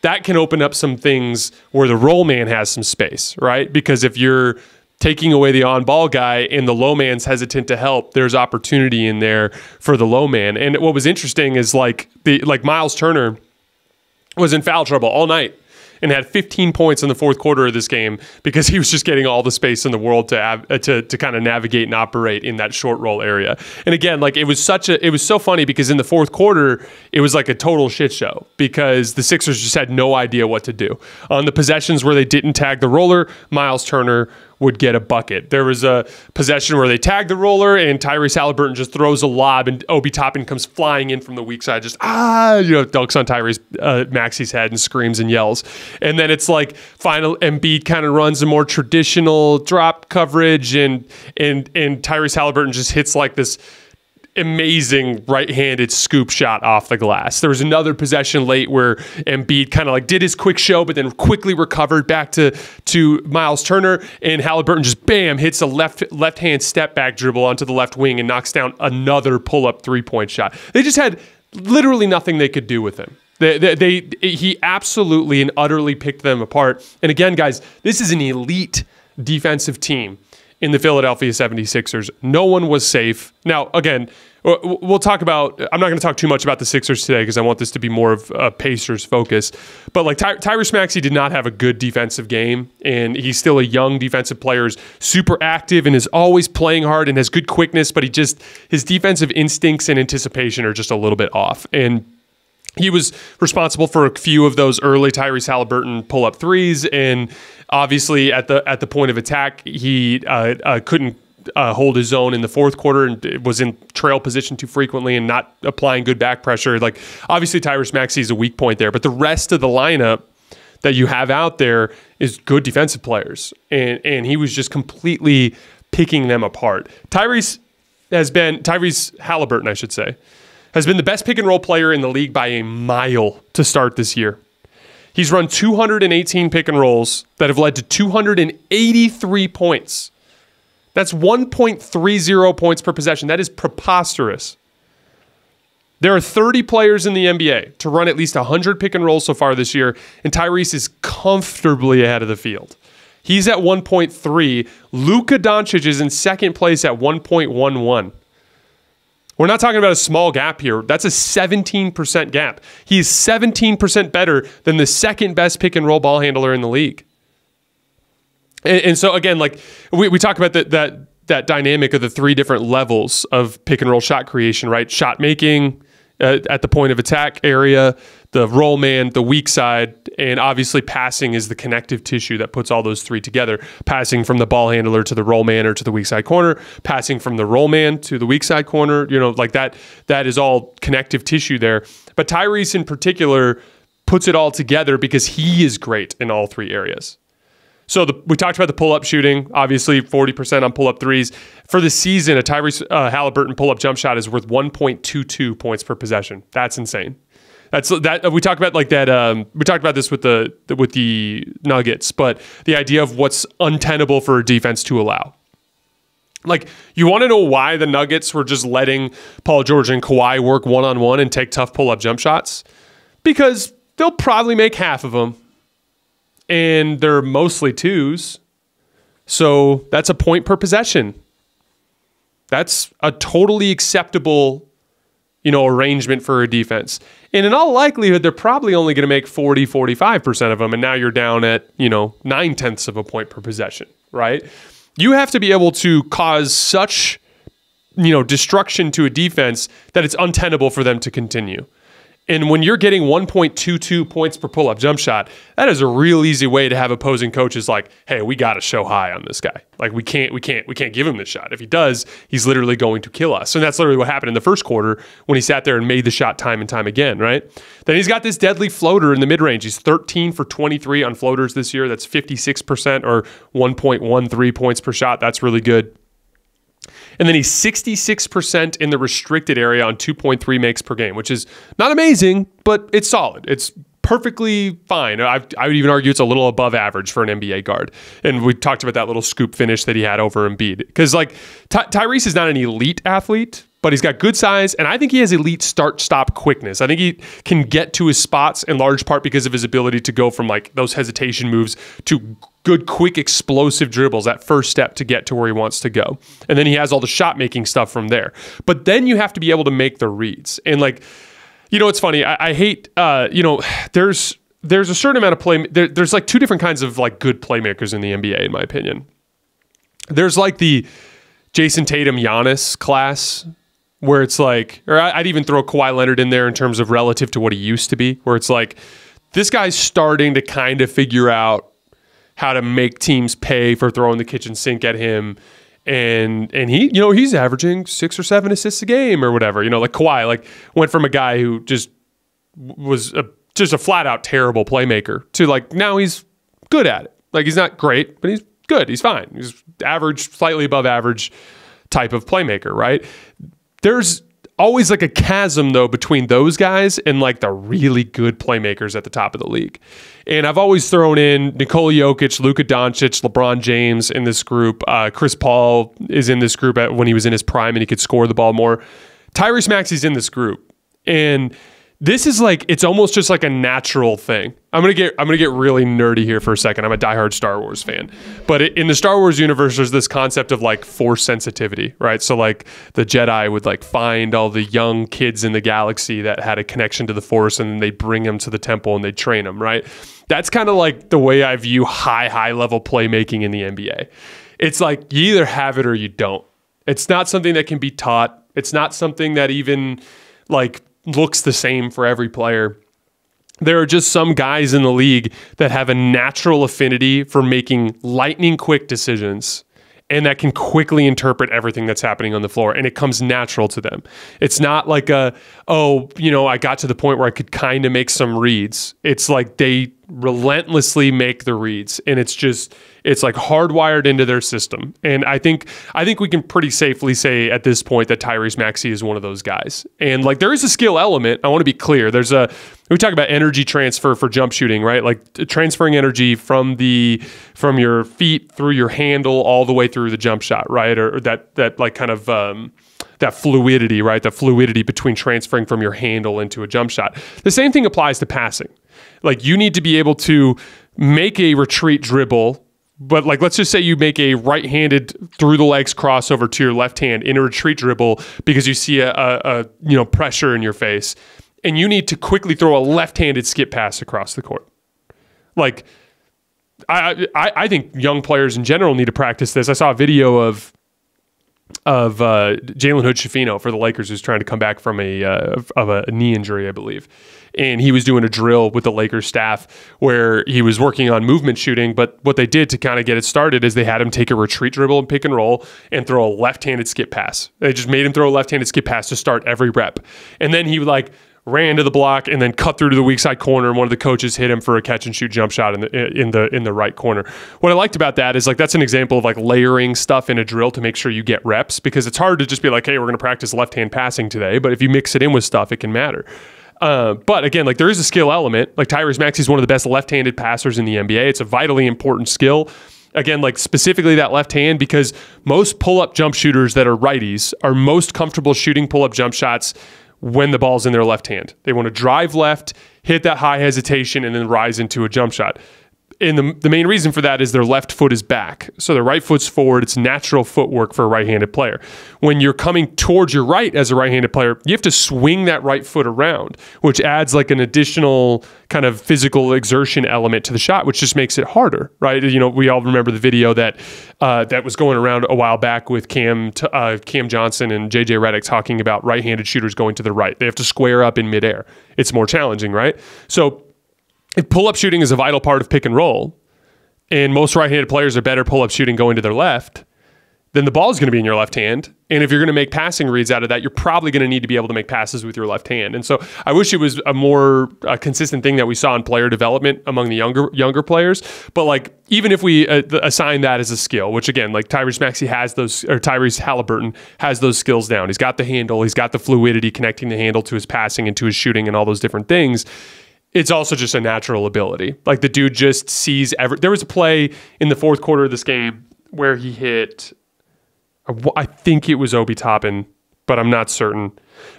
that can open up some things where the roll man has some space, right? Because if you're taking away the on-ball guy and the low man's hesitant to help, there's opportunity in there for the low man. And what was interesting is like Miles Turner was in foul trouble all night and had 15 points in the fourth quarter of this game because he was just getting all the space in the world to kind of navigate and operate in that short roll area. And again, like it was so funny because in the fourth quarter, it was like a total shit show because the Sixers just had no idea what to do. On the possessions where they didn't tag the roller, Miles Turner would get a bucket. There was a possession where they tagged the roller and Tyrese Haliburton just throws a lob and Obi Toppin comes flying in from the weak side, just dunks on Tyrese Maxey's head and screams and yells. And then it's like final Embiid kind of runs a more traditional drop coverage and Tyrese Haliburton just hits like this amazing right-handed scoop shot off the glass. There was another possession late where Embiid kind of like did his quick show, but then quickly recovered back to Miles Turner, and Haliburton just bam hits a left-hand step back dribble onto the left wing and knocks down another pull-up three-point shot. They just had literally nothing they could do with him. He absolutely and utterly picked them apart. And again, guys, this is an elite defensive team in the Philadelphia 76ers. No one was safe. Now, again, we'll talk about, I'm not going to talk too much about the Sixers today because I want this to be more of a Pacers focus. But like Tyrese Maxey did not have a good defensive game, and he's still a young defensive player, is super active and is always playing hard and has good quickness, but his defensive instincts and anticipation are just a little bit off. And he was responsible for a few of those early Tyrese Haliburton pull-up threes, and obviously at the point of attack, he couldn't hold his own in the fourth quarter and was in trail position too frequently and not applying good back pressure. Like obviously Tyrese Maxey is a weak point there, but the rest of the lineup that you have out there is good defensive players, and he was just completely picking them apart. Tyrese Haliburton, I should say, has been the best pick and roll player in the league by a mile to start this year. He's run 218 pick and rolls that have led to 283 points. That's 1.30 points per possession. That is preposterous. There are 30 players in the NBA to run at least 100 pick and rolls so far this year, and Tyrese is comfortably ahead of the field. He's at 1.3. Luka Doncic is in second place at 1.11. We're not talking about a small gap here. That's a 17% gap. He is 17% better than the second best pick and roll ball handler in the league. And so again, like we talk about that dynamic of the three different levels of pick and roll shot creation, right? Shot making at the point of attack area, the roll man, the weak side, and obviously passing is the connective tissue that puts all those three together. Passing from the ball handler to the roll man or to the weak side corner, passing from the roll man to the weak side corner, like that is all connective tissue there. But Tyrese in particular puts it all together because he is great in all three areas. So we talked about the pull-up shooting, obviously 40% on pull-up threes. For the season, a Tyrese Haliburton pull-up jump shot is worth 1.22 points per possession. That's insane. We talked about like that. We talked about this with the Nuggets, but the idea of what's untenable for a defense to allow. Like, you want to know why the Nuggets were just letting Paul George and Kawhi work one-on-one and take tough pull-up jump shots? Because they'll probably make half of them. And they're mostly twos. So that's a point per possession. That's a totally acceptable, arrangement for a defense. And in all likelihood, they're probably only going to make 40, 45% of them. And now you're down at, 9/10 of a point per possession, right? You have to be able to cause such, destruction to a defense that it's untenable for them to continue. And when you're getting 1.22 points per pull-up jump shot, that is a real easy way to have opposing coaches like, hey, we got to show high on this guy. Like, we can't give him this shot. If he does, he's literally going to kill us. And that's literally what happened in the first quarter when he sat there and made the shot time and time again, right? Then he's got this deadly floater in the mid-range. He's 13 for 23 on floaters this year. That's 56% or 1.13 points per shot. That's really good. And then he's 66% in the restricted area on 2.3 makes per game, which is not amazing, but it's solid. It's perfectly fine. I would even argue it's a little above average for an NBA guard. And we talked about that little scoop finish that he had over Embiid. Because Tyrese is not an elite athlete, but he's got good size, and I think he has elite start-stop quickness. I think he can get to his spots in large part because of his ability to go from like those hesitation moves to good, quick, explosive dribbles, that first step to get to where he wants to go. And then he has all the shot-making stuff from there. But then you have to be able to make the reads. And it's funny. I hate, there's a certain amount of play. There's like two different kinds of like good playmakers in the NBA, in my opinion. There's like the Jason Tatum, Giannis class, where it's like, or I'd even throw Kawhi Leonard in there in terms of relative to what he used to be, where it's like, this guy's starting to kind of figure out how to make teams pay for throwing the kitchen sink at him. And he, he's averaging 6 or 7 assists a game or whatever, like Kawhi, went from a guy who just was just a flat out terrible playmaker to now he's good at it. Like, he's not great, but he's good. He's fine. He's average, slightly above average type of playmaker, right? There's always like a chasm though between those guys and like the really good playmakers at the top of the league. And I've always thrown in Nikola Jokic, Luka Doncic, LeBron James in this group. Chris Paul is in this group when he was in his prime and he could score the ball more. Tyrese Maxey's in this group. And this is it's almost just like a natural thing. I'm gonna get really nerdy here for a second. I'm a diehard Star Wars fan, but in the Star Wars universe, there's this concept of force sensitivity, right? So the Jedi would find all the young kids in the galaxy that had a connection to the Force, and then they bring them to the temple and they train them, right? That's kind of the way I view high level playmaking in the NBA. It's you either have it or you don't. It's not something that can be taught. It's not something that even looks the same for every player. There are just some guys in the league that have a natural affinity for making lightning quick decisions and that can quickly interpret everything that's happening on the floor, and it comes natural to them. It's not I got to the point where I could kind of make some reads. It's they relentlessly make the reads, and it's hardwired into their system. And I think we can pretty safely say at this point that Tyrese Maxey is one of those guys. And there is a skill element. I want to be clear. We talk about energy transfer for jump shooting, right? Transferring energy from your feet through your handle all the way through the jump shot, right? Or that that fluidity, right? The fluidity between transferring from your handle into a jump shot. The same thing applies to passing. You need to be able to make a retreat dribble, but let's just say you make a right-handed through the legs crossover to your left hand in a retreat dribble because you see a pressure in your face, and you need to quickly throw a left-handed skip pass across the court. I think young players in general need to practice this. I saw a video of Jalen Hood-Schifino for the Lakers, who's trying to come back from a knee injury, I believe. And he was doing a drill with the Lakers staff where he was working on movement shooting, but what they did to kind of get it started is they had him take a retreat dribble and pick and roll and throw a left-handed skip pass. They just made him throw a left-handed skip pass to start every rep. And then he would ran to the block, and then cut through to the weak side corner, and one of the coaches hit him for a catch and shoot jump shot in the right corner. What I liked about that is like that's an example of like layering stuff in a drill to make sure you get reps, because it's hard to just be like, hey, we're going to practice left-hand passing today, but if you mix it in with stuff, it can matter. But again, like there is a skill element. Like Tyrese Maxey is one of the best left-handed passers in the NBA. It's a vitally important skill. Again, like specifically that left hand, because most pull-up jump shooters that are righties are most comfortable shooting pull-up jump shots when the ball's in their left hand. They want to drive left, hit that high hesitation, and then rise into a jump shot. And the main reason for that is their left foot is back. So their right foot's forward. It's natural footwork for a right-handed player. When you're coming towards your right as a right-handed player, you have to swing that right foot around, which adds like an additional kind of physical exertion element to the shot, which just makes it harder, right? You know, we all remember the video that was going around a while back with Cam Johnson and JJ Redick talking about right-handed shooters going to the right. They have to square up in midair. It's more challenging, right? So if pull-up shooting is a vital part of pick and roll, and most right-handed players are better pull-up shooting going to their left, then the ball is going to be in your left hand. And if you're going to make passing reads out of that, you're probably going to need to be able to make passes with your left hand. And so I wish it was a more consistent thing that we saw in player development among the younger players. But like even if we assign that as a skill, which again, like Tyrese Maxey has those, or Tyrese Haliburton has those skills down. He's got the handle, he's got the fluidity connecting the handle to his passing and to his shooting and all those different things. It's also just a natural ability. Like the dude just sees there was a play in the fourth quarter of this game where he hit, I think it was Obi Toppin, but I'm not certain.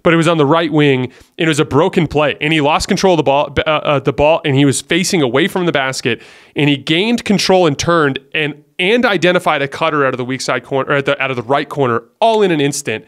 But it was on the right wing, and it was a broken play, and he lost control of the ball, and he was facing away from the basket, and he gained control and turned and identified a cutter out of the weak side corner, or out of the right corner, all in an instant.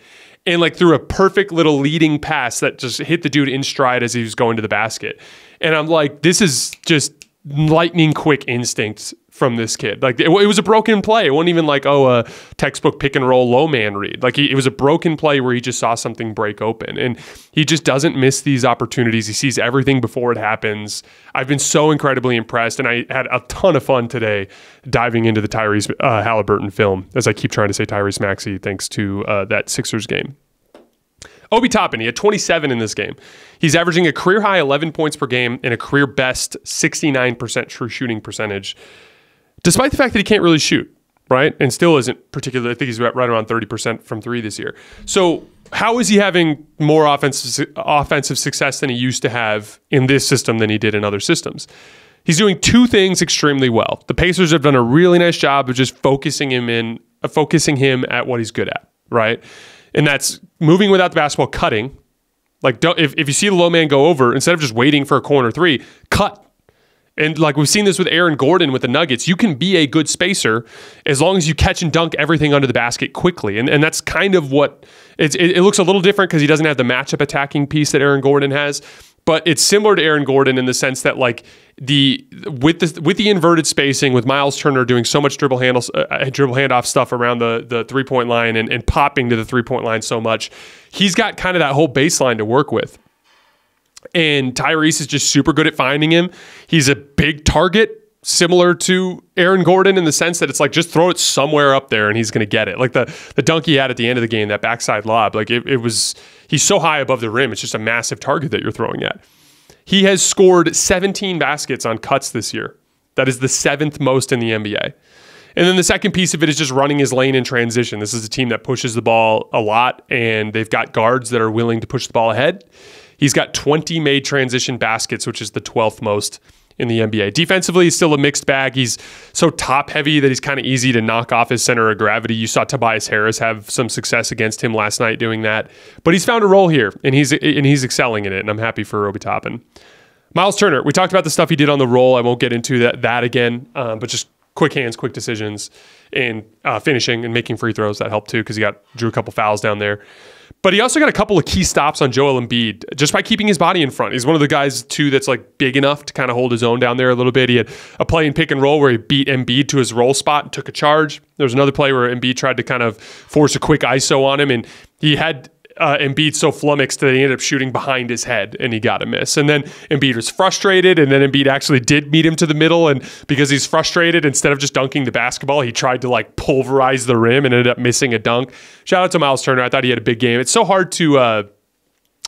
And like threw a perfect little leading pass that just hit the dude in stride as he was going to the basket. And I'm like, this is just lightning quick instincts from this kid. Like it was a broken play. It wasn't even like, a textbook pick and roll low man read. Like it was a broken play where he just saw something break open, and he just doesn't miss these opportunities. He sees everything before it happens. I've been so incredibly impressed, and I had a ton of fun today diving into the Tyrese Haliburton film, as I keep trying to say Tyrese Maxey, thanks to that Sixers game. Obi Toppin, he had 27 in this game. He's averaging a career-high 11 points per game and a career-best 69% true shooting percentage, despite the fact that he can't really shoot, right? And still isn't particularly, I think he's right around 30% from three this year. So how is he having more offensive success than he used to have in this system than he did in other systems? He's doing two things extremely well. The Pacers have done a really nice job of just focusing him at what he's good at, right? And that's moving without the basketball, cutting. Like if you see the low man go over, instead of just waiting for a corner three, cut. And like we've seen this with Aaron Gordon with the Nuggets, you can be a good spacer as long as you catch and dunk everything under the basket quickly. And that's kind of what it looks a little different because he doesn't have the matchup attacking piece that Aaron Gordon has. But it's similar to Aaron Gordon in the sense that like with the inverted spacing, with Miles Turner doing so much dribble handoff stuff around the 3-point line and popping to the 3-point line so much, he's got kind of that whole baseline to work with. And Tyrese is just super good at finding him. He's a big target, similar to Aaron Gordon in the sense that it's like just throw it somewhere up there and he's going to get it. Like the dunk he had at the end of the game, that backside lob, like he's so high above the rim, it's just a massive target that you're throwing at. He has scored 17 baskets on cuts this year. That is the 7th most in the NBA. And then the second piece of it is just running his lane in transition. This is a team that pushes the ball a lot, and they've got guards that are willing to push the ball ahead. He's got 20 made transition baskets, which is the 12th most in the NBA. Defensively, he's still a mixed bag. He's so top-heavy that he's kind of easy to knock off his center of gravity. You saw Tobias Harris have some success against him last night doing that. But he's found a role here, and he's excelling in it, and I'm happy for Obi Toppin. Miles Turner, we talked about the stuff he did on the roll. I won't get into that again, but just quick hands, quick decisions, and finishing and making free throws. That helped too because he drew a couple fouls down there. But he also got a couple of key stops on Joel Embiid just by keeping his body in front. He's one of the guys, too, that's like big enough to kind of hold his own down there a little bit. He had a play in pick and roll where he beat Embiid to his roll spot and took a charge. There was another play where Embiid tried to kind of force a quick ISO on him, and he had Embiid so flummoxed that he ended up shooting behind his head, and he got a miss. And then Embiid was frustrated, and then Embiid actually did meet him to the middle, and because he's frustrated, instead of just dunking the basketball, he tried to like pulverize the rim and ended up missing a dunk. Shout out to Miles Turner. I thought he had a big game. It's so hard to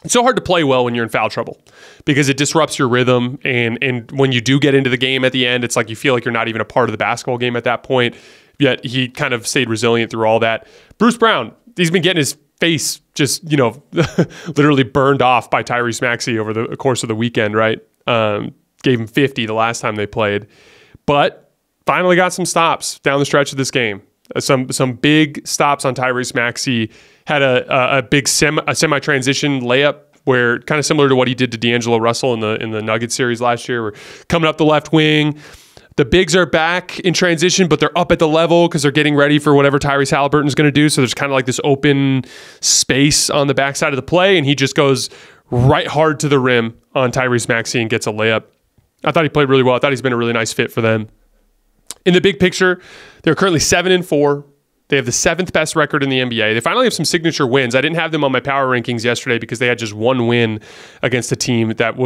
It's so hard to play well when you're in foul trouble because it disrupts your rhythm. And when you do get into the game at the end, it's like you feel like you're not even a part of the basketball game at that point. Yet he kind of stayed resilient through all that. Bruce Brown, he's been getting his face just, literally burned off by Tyrese Maxey over the course of the weekend, right? Gave him 50 the last time they played. But finally got some stops down the stretch of this game. Some big stops on Tyrese Maxey. Had a big semi-transition layup where kind of similar to what he did to D'Angelo Russell in the Nuggets series last year. We're coming up the left wing. The bigs are back in transition, but they're up at the level because they're getting ready for whatever Tyrese Haliburton is going to do. So there's kind of like this open space on the backside of the play, and he just goes right hard to the rim on Tyrese Maxey and gets a layup. I thought he played really well. I thought he's been a really nice fit for them. In the big picture, they're currently 7-4. They have the 7th best record in the NBA. They finally have some signature wins. I didn't have them on my power rankings yesterday because they had just one win against a team that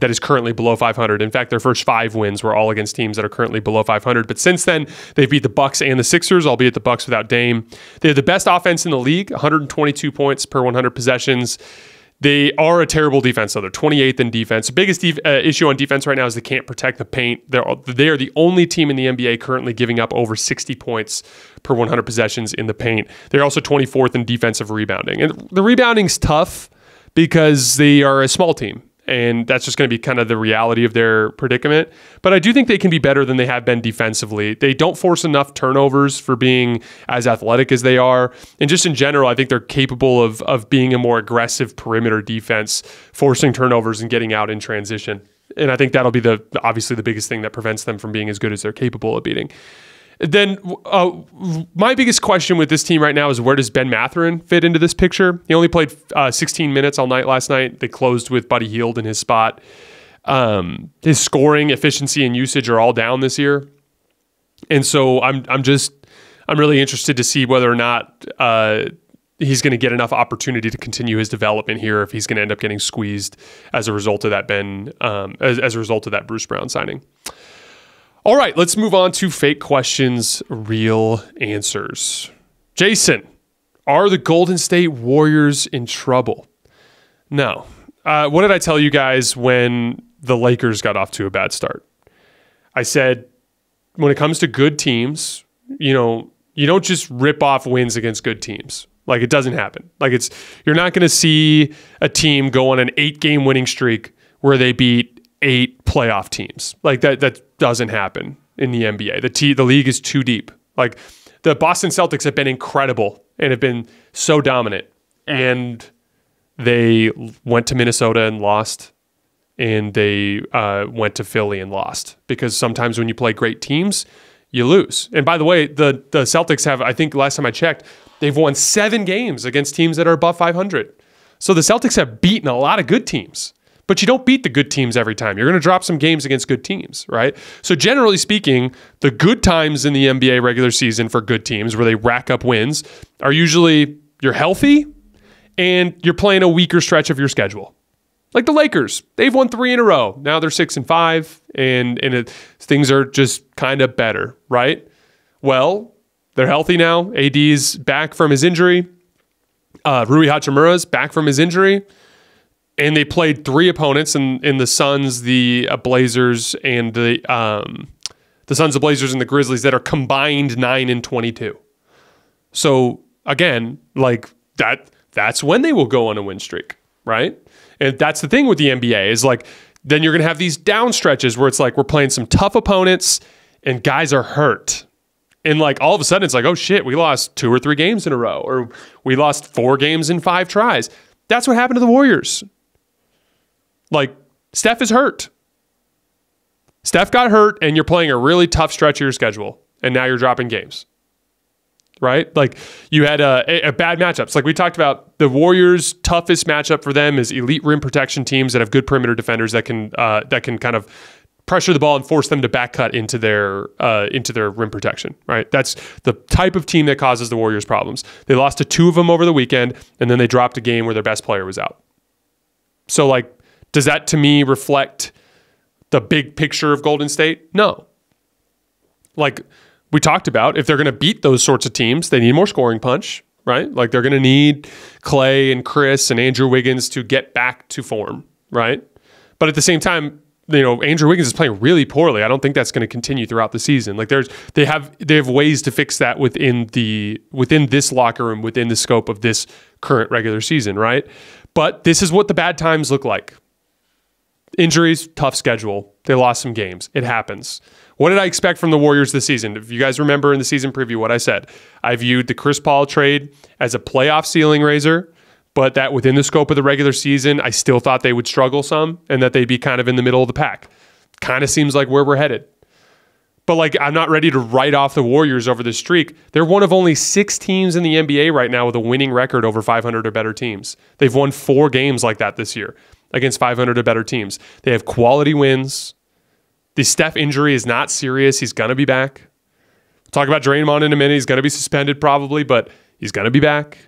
is currently below 500. In fact, their first 5 wins were all against teams that are currently below 500. But since then, they've beat the Bucks and the Sixers, albeit the Bucks without Dame. They have the best offense in the league, 122 points per 100 possessions. They are a terrible defense, though. They're 28th in defense. The biggest issue on defense right now is they can't protect the paint. They are the only team in the NBA currently giving up over 60 points per 100 possessions in the paint. They're also 24th in defensive rebounding. And the rebounding's tough because they are a small team. And that's just going to be kind of the reality of their predicament. But I do think they can be better than they have been defensively. They don't force enough turnovers for being as athletic as they are. And just in general, I think they're capable of being a more aggressive perimeter defense, forcing turnovers and getting out in transition. And I think that'll be obviously the biggest thing that prevents them from being as good as they're capable of beating. Then my biggest question with this team right now is where does Ben Mathurin fit into this picture? He only played 16 minutes all night last night. They closed with Buddy Hield in his spot. His scoring, efficiency, and usage are all down this year. And so I'm really interested to see whether or not he's going to get enough opportunity to continue his development here, if he's going to end up getting squeezed as a result of that as a result of that Bruce Brown signing. All right, let's move on to fake questions, real answers. Jason, are the Golden State Warriors in trouble? No. What did I tell you guys when the Lakers got off to a bad start? I said, when it comes to good teams, you don't just rip off wins against good teams. Like, it doesn't happen. You're not going to see a team go on an 8-game winning streak where they beat 8 playoff teams. Like, that doesn't happen in the NBA. The league is too deep. Like, the Boston Celtics have been incredible and have been so dominant. And they went to Minnesota and lost. And they went to Philly and lost. Because sometimes when you play great teams, you lose. And by the way, the Celtics have, I think last time I checked, they've won 7 games against teams that are above 500. So the Celtics have beaten a lot of good teams. But you don't beat the good teams every time. You're going to drop some games against good teams, right? So generally speaking, the good times in the NBA regular season for good teams where they rack up wins are usually you're healthy and you're playing a weaker stretch of your schedule. Like the Lakers, they've won 3 in a row. Now they're 6-5 and things are just kind of better, right? Well, they're healthy now. AD's back from his injury. Rui Hachimura's back from his injury. And they played 3 opponents in the Suns, the Blazers, and the Suns, the Blazers, and the Grizzlies that are combined 9-22. So again, like that's when they will go on a win streak, right? And that's the thing with the NBA is like then you're gonna have these down stretches where it's like we're playing some tough opponents and guys are hurt. And like all of a sudden it's like, oh shit, we lost 2 or 3 games in a row, or we lost 4 games in 5 tries. That's what happened to the Warriors. Like, Steph is hurt. Steph got hurt, and you're playing a really tough stretch of your schedule, and now you're dropping games, right? Like, you had a bad matchups. Like we talked about, the Warriors' toughest matchup for them is elite rim protection teams that have good perimeter defenders that can kind of pressure the ball and force them to back cut into their rim protection, right? That's the type of team that causes the Warriors problems. They lost to 2 of them over the weekend, and then they dropped a game where their best player was out. So, like, does that, to me, reflect the big picture of Golden State? No. Like we talked about, if they're going to beat those sorts of teams, they need more scoring punch, right? Like they're going to need Klay and Chris and Andrew Wiggins to get back to form, right? But at the same time, Andrew Wiggins is playing really poorly. I don't think that's going to continue throughout the season. Like they have ways to fix that within this locker room, within the scope of this current regular season, right? But this is what the bad times look like. Injuries, tough schedule. They lost some games. It happens. What did I expect from the Warriors this season? If you guys remember in the season preview what I said, I viewed the Chris Paul trade as a playoff ceiling raiser, but that within the scope of the regular season, I still thought they would struggle some and that they'd be kind of in the middle of the pack. Kind of seems like where we're headed. But like, I'm not ready to write off the Warriors over this streak. They're one of only 6 teams in the NBA right now with a winning record over 500 or better teams. They've won 4 games like that this year against 500 or better teams. They have quality wins. The Steph injury is not serious. He's going to be back. We'll talk about Draymond in a minute. He's going to be suspended probably, but he's going to be back.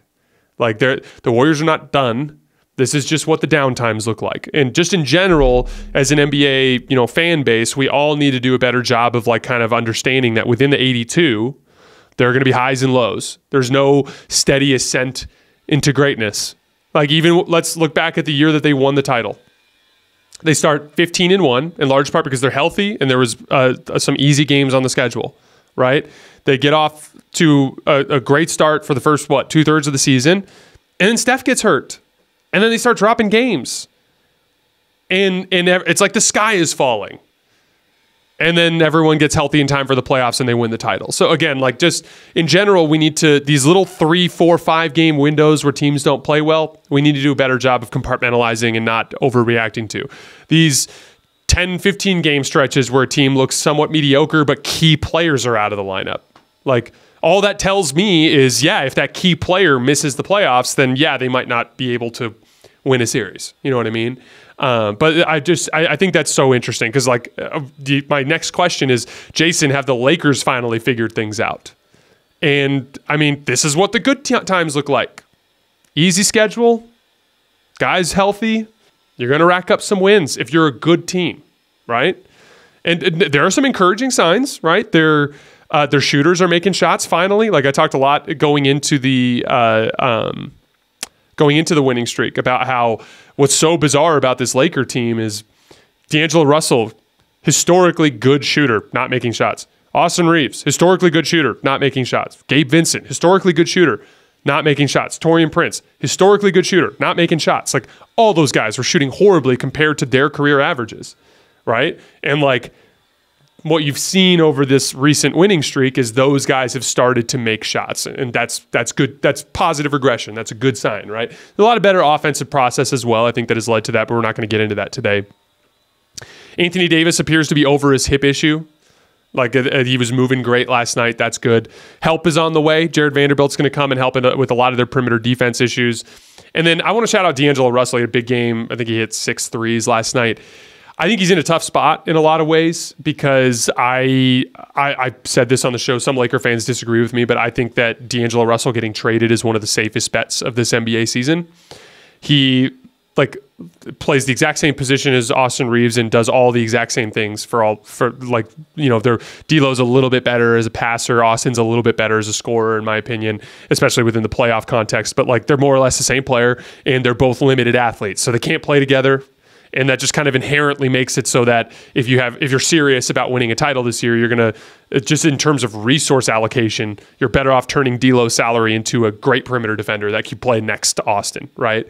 Like the Warriors are not done. This is just what the downtimes look like. And just in general, as an NBA, fan base, we all need to do a better job of like kind of understanding that within the 82, there are going to be highs and lows. There's no steady ascent into greatness. Like even let's look back at the year that they won the title. They start 15-1 in large part because they're healthy and there was some easy games on the schedule, right? They get off to a great start for the first, 2/3 of the season. And then Steph gets hurt. And then they start dropping games. And it's like the sky is falling. And then everyone gets healthy in time for the playoffs and they win the title. So again, like just in general, we need to, these little 3, 4, 5 game windows where teams don't play well, we need to do a better job of compartmentalizing and not overreacting to. These 10, 15 game stretches where a team looks somewhat mediocre, but key players are out of the lineup. Like all that tells me is, if that key player misses the playoffs, then they might not be able to win a series. You know what I mean? But I think that's so interesting because like my next question is, Jason, have the Lakers finally figured things out? And I mean, this is what the good times look like. Easy schedule, guys healthy. You're going to rack up some wins if you're a good team, right? And there are some encouraging signs, right? Their shooters are making shots finally. Like I talked a lot going into the winning streak about how what's so bizarre about this Laker team is D'Angelo Russell, historically good shooter, not making shots. Austin Reeves, historically good shooter, not making shots. Gabe Vincent, historically good shooter, not making shots. Taurean Prince, historically good shooter, not making shots. Like all those guys were shooting horribly compared to their career averages, right? And like what you've seen over this recent winning streak is those guys have started to make shots, and that's good. That's positive regression. That's a good sign, right? A lot of better offensive process as well. I think that has led to that, but we're not going to get into that today. Anthony Davis appears to be over his hip issue. Like he was moving great last night. That's good. Help is on the way. Jared Vanderbilt's going to come and help with a lot of their perimeter defense issues. And then I want to shout out D'Angelo Russell. He had a big game. I think he hit 6 threes last night. I think he's in a tough spot in a lot of ways because I said this on the show. Some Laker fans disagree with me, but I think that D'Angelo Russell getting traded is one of the safest bets of this NBA season. He plays the exact same position as Austin Reeves and does all the exact same things their D'Lo's a little bit better as a passer. Austin's a little bit better as a scorer, in my opinion, especially within the playoff context. But like they're more or less the same player, and they're both limited athletes, so they can't play together. And that just kind of inherently makes it so that if you're serious about winning a title this year, you're going to, just in terms of resource allocation, you're better off turning D'Lo's salary into a great perimeter defender that can play next to Austin, right?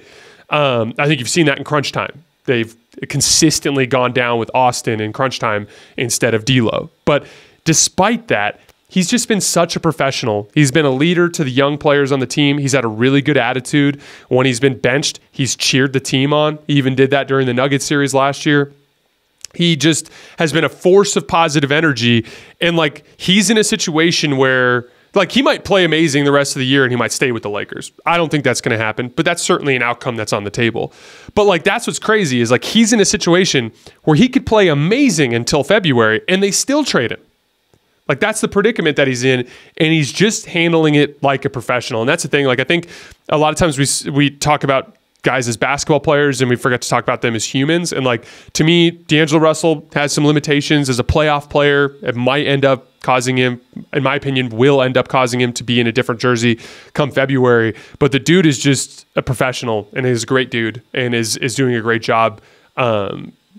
I think you've seen that in crunch time. They've consistently gone down with Austin in crunch time instead of D'Lo. But despite that, he's just been such a professional. He's been a leader to the young players on the team. He's had a really good attitude. When he's been benched, he's cheered the team on. He even did that during the Nuggets series last year. He just has been a force of positive energy. And like he's in a situation where like he might play amazing the rest of the year and he might stay with the Lakers. I don't think that's going to happen, but that's certainly an outcome that's on the table. But like that's what's crazy is like he's in a situation where he could play amazing until February and they still trade him. Like that's the predicament that he's in, and he's just handling it like a professional. And that's the thing. Like I think a lot of times we talk about guys as basketball players and we forget to talk about them as humans. And like to me, D'Angelo Russell has some limitations as a playoff player. It might end up causing him, in my opinion, will end up causing him to be in a different jersey come February. But the dude is just a professional and is a great dude and is doing a great job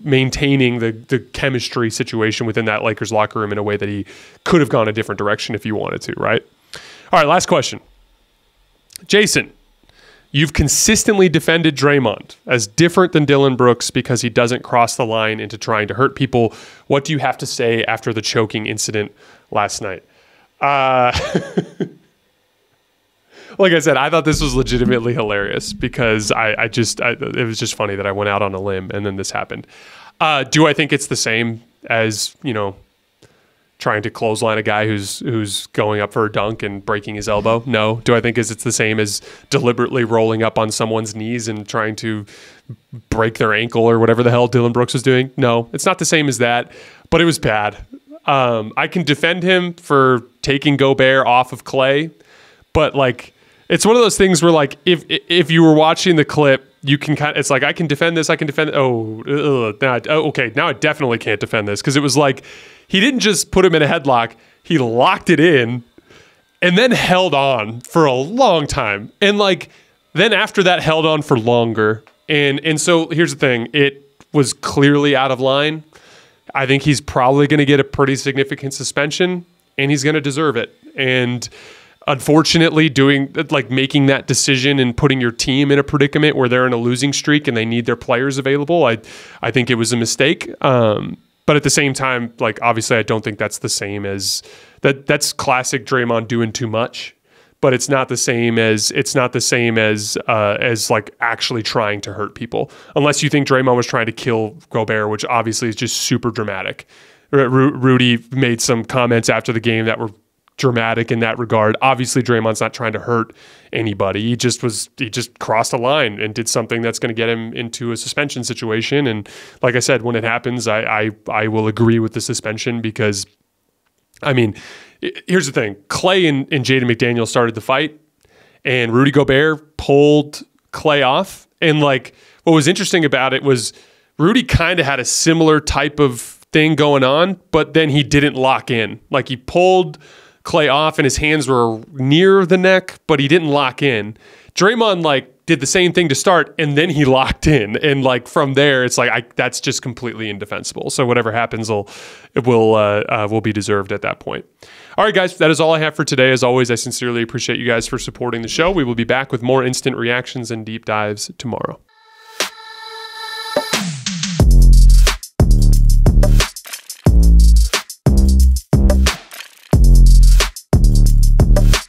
maintaining the chemistry situation within that Lakers locker room in a way that he could have gone a different direction if he wanted to, right? All right, last question. Jason, you've consistently defended Draymond as different than Dillon Brooks because he doesn't cross the line into trying to hurt people. What do you have to say after the choking incident last night? Like I said, I thought this was legitimately hilarious because it was just funny that I went out on a limb and then this happened. Do I think it's the same as, trying to clothesline a guy who's going up for a dunk and breaking his elbow? No. Do I think it's the same as deliberately rolling up on someone's knees and trying to break their ankle or whatever the hell Dillon Brooks was doing? No, it's not the same as that, but it was bad. I can defend him for taking Gobert off of Klay, but it's one of those things where if you were watching the clip, you can it's like, I can defend this. Okay. Now I definitely can't defend this. Cause it was he didn't just put him in a headlock. He locked it in and then held on for a long time. And then after that held on for longer. And so here's the thing. It was clearly out of line. I think he's probably going to get a pretty significant suspension and he's going to deserve it. And unfortunately, making that decision and putting your team in a predicament where they're in a losing streak and they need their players available, I think it was a mistake. But at the same time, obviously, I don't think that's the same as that. That's classic Draymond doing too much. But it's not the same as actually trying to hurt people. Unless you think Draymond was trying to kill Gobert, which obviously is just super dramatic. Rudy made some comments after the game that were dramatic in that regard. Obviously, Draymond's not trying to hurt anybody. He just crossed a line and did something that's going to get him into a suspension situation. And like I said, when it happens, I will agree with the suspension because, here's the thing. Klay and Jaden McDaniel started the fight and Rudy Gobert pulled Klay off. And what was interesting about it was Rudy kind of had a similar type of thing going on, but then he didn't lock in. He pulled Klay off and his hands were near the neck, but he didn't lock in. Draymond did the same thing to start and then he locked in. And from there, it's that's just completely indefensible. So whatever happens will be deserved at that point. All right, guys, that is all I have for today. As always, I sincerely appreciate you guys for supporting the show. We will be back with more instant reactions and deep dives tomorrow.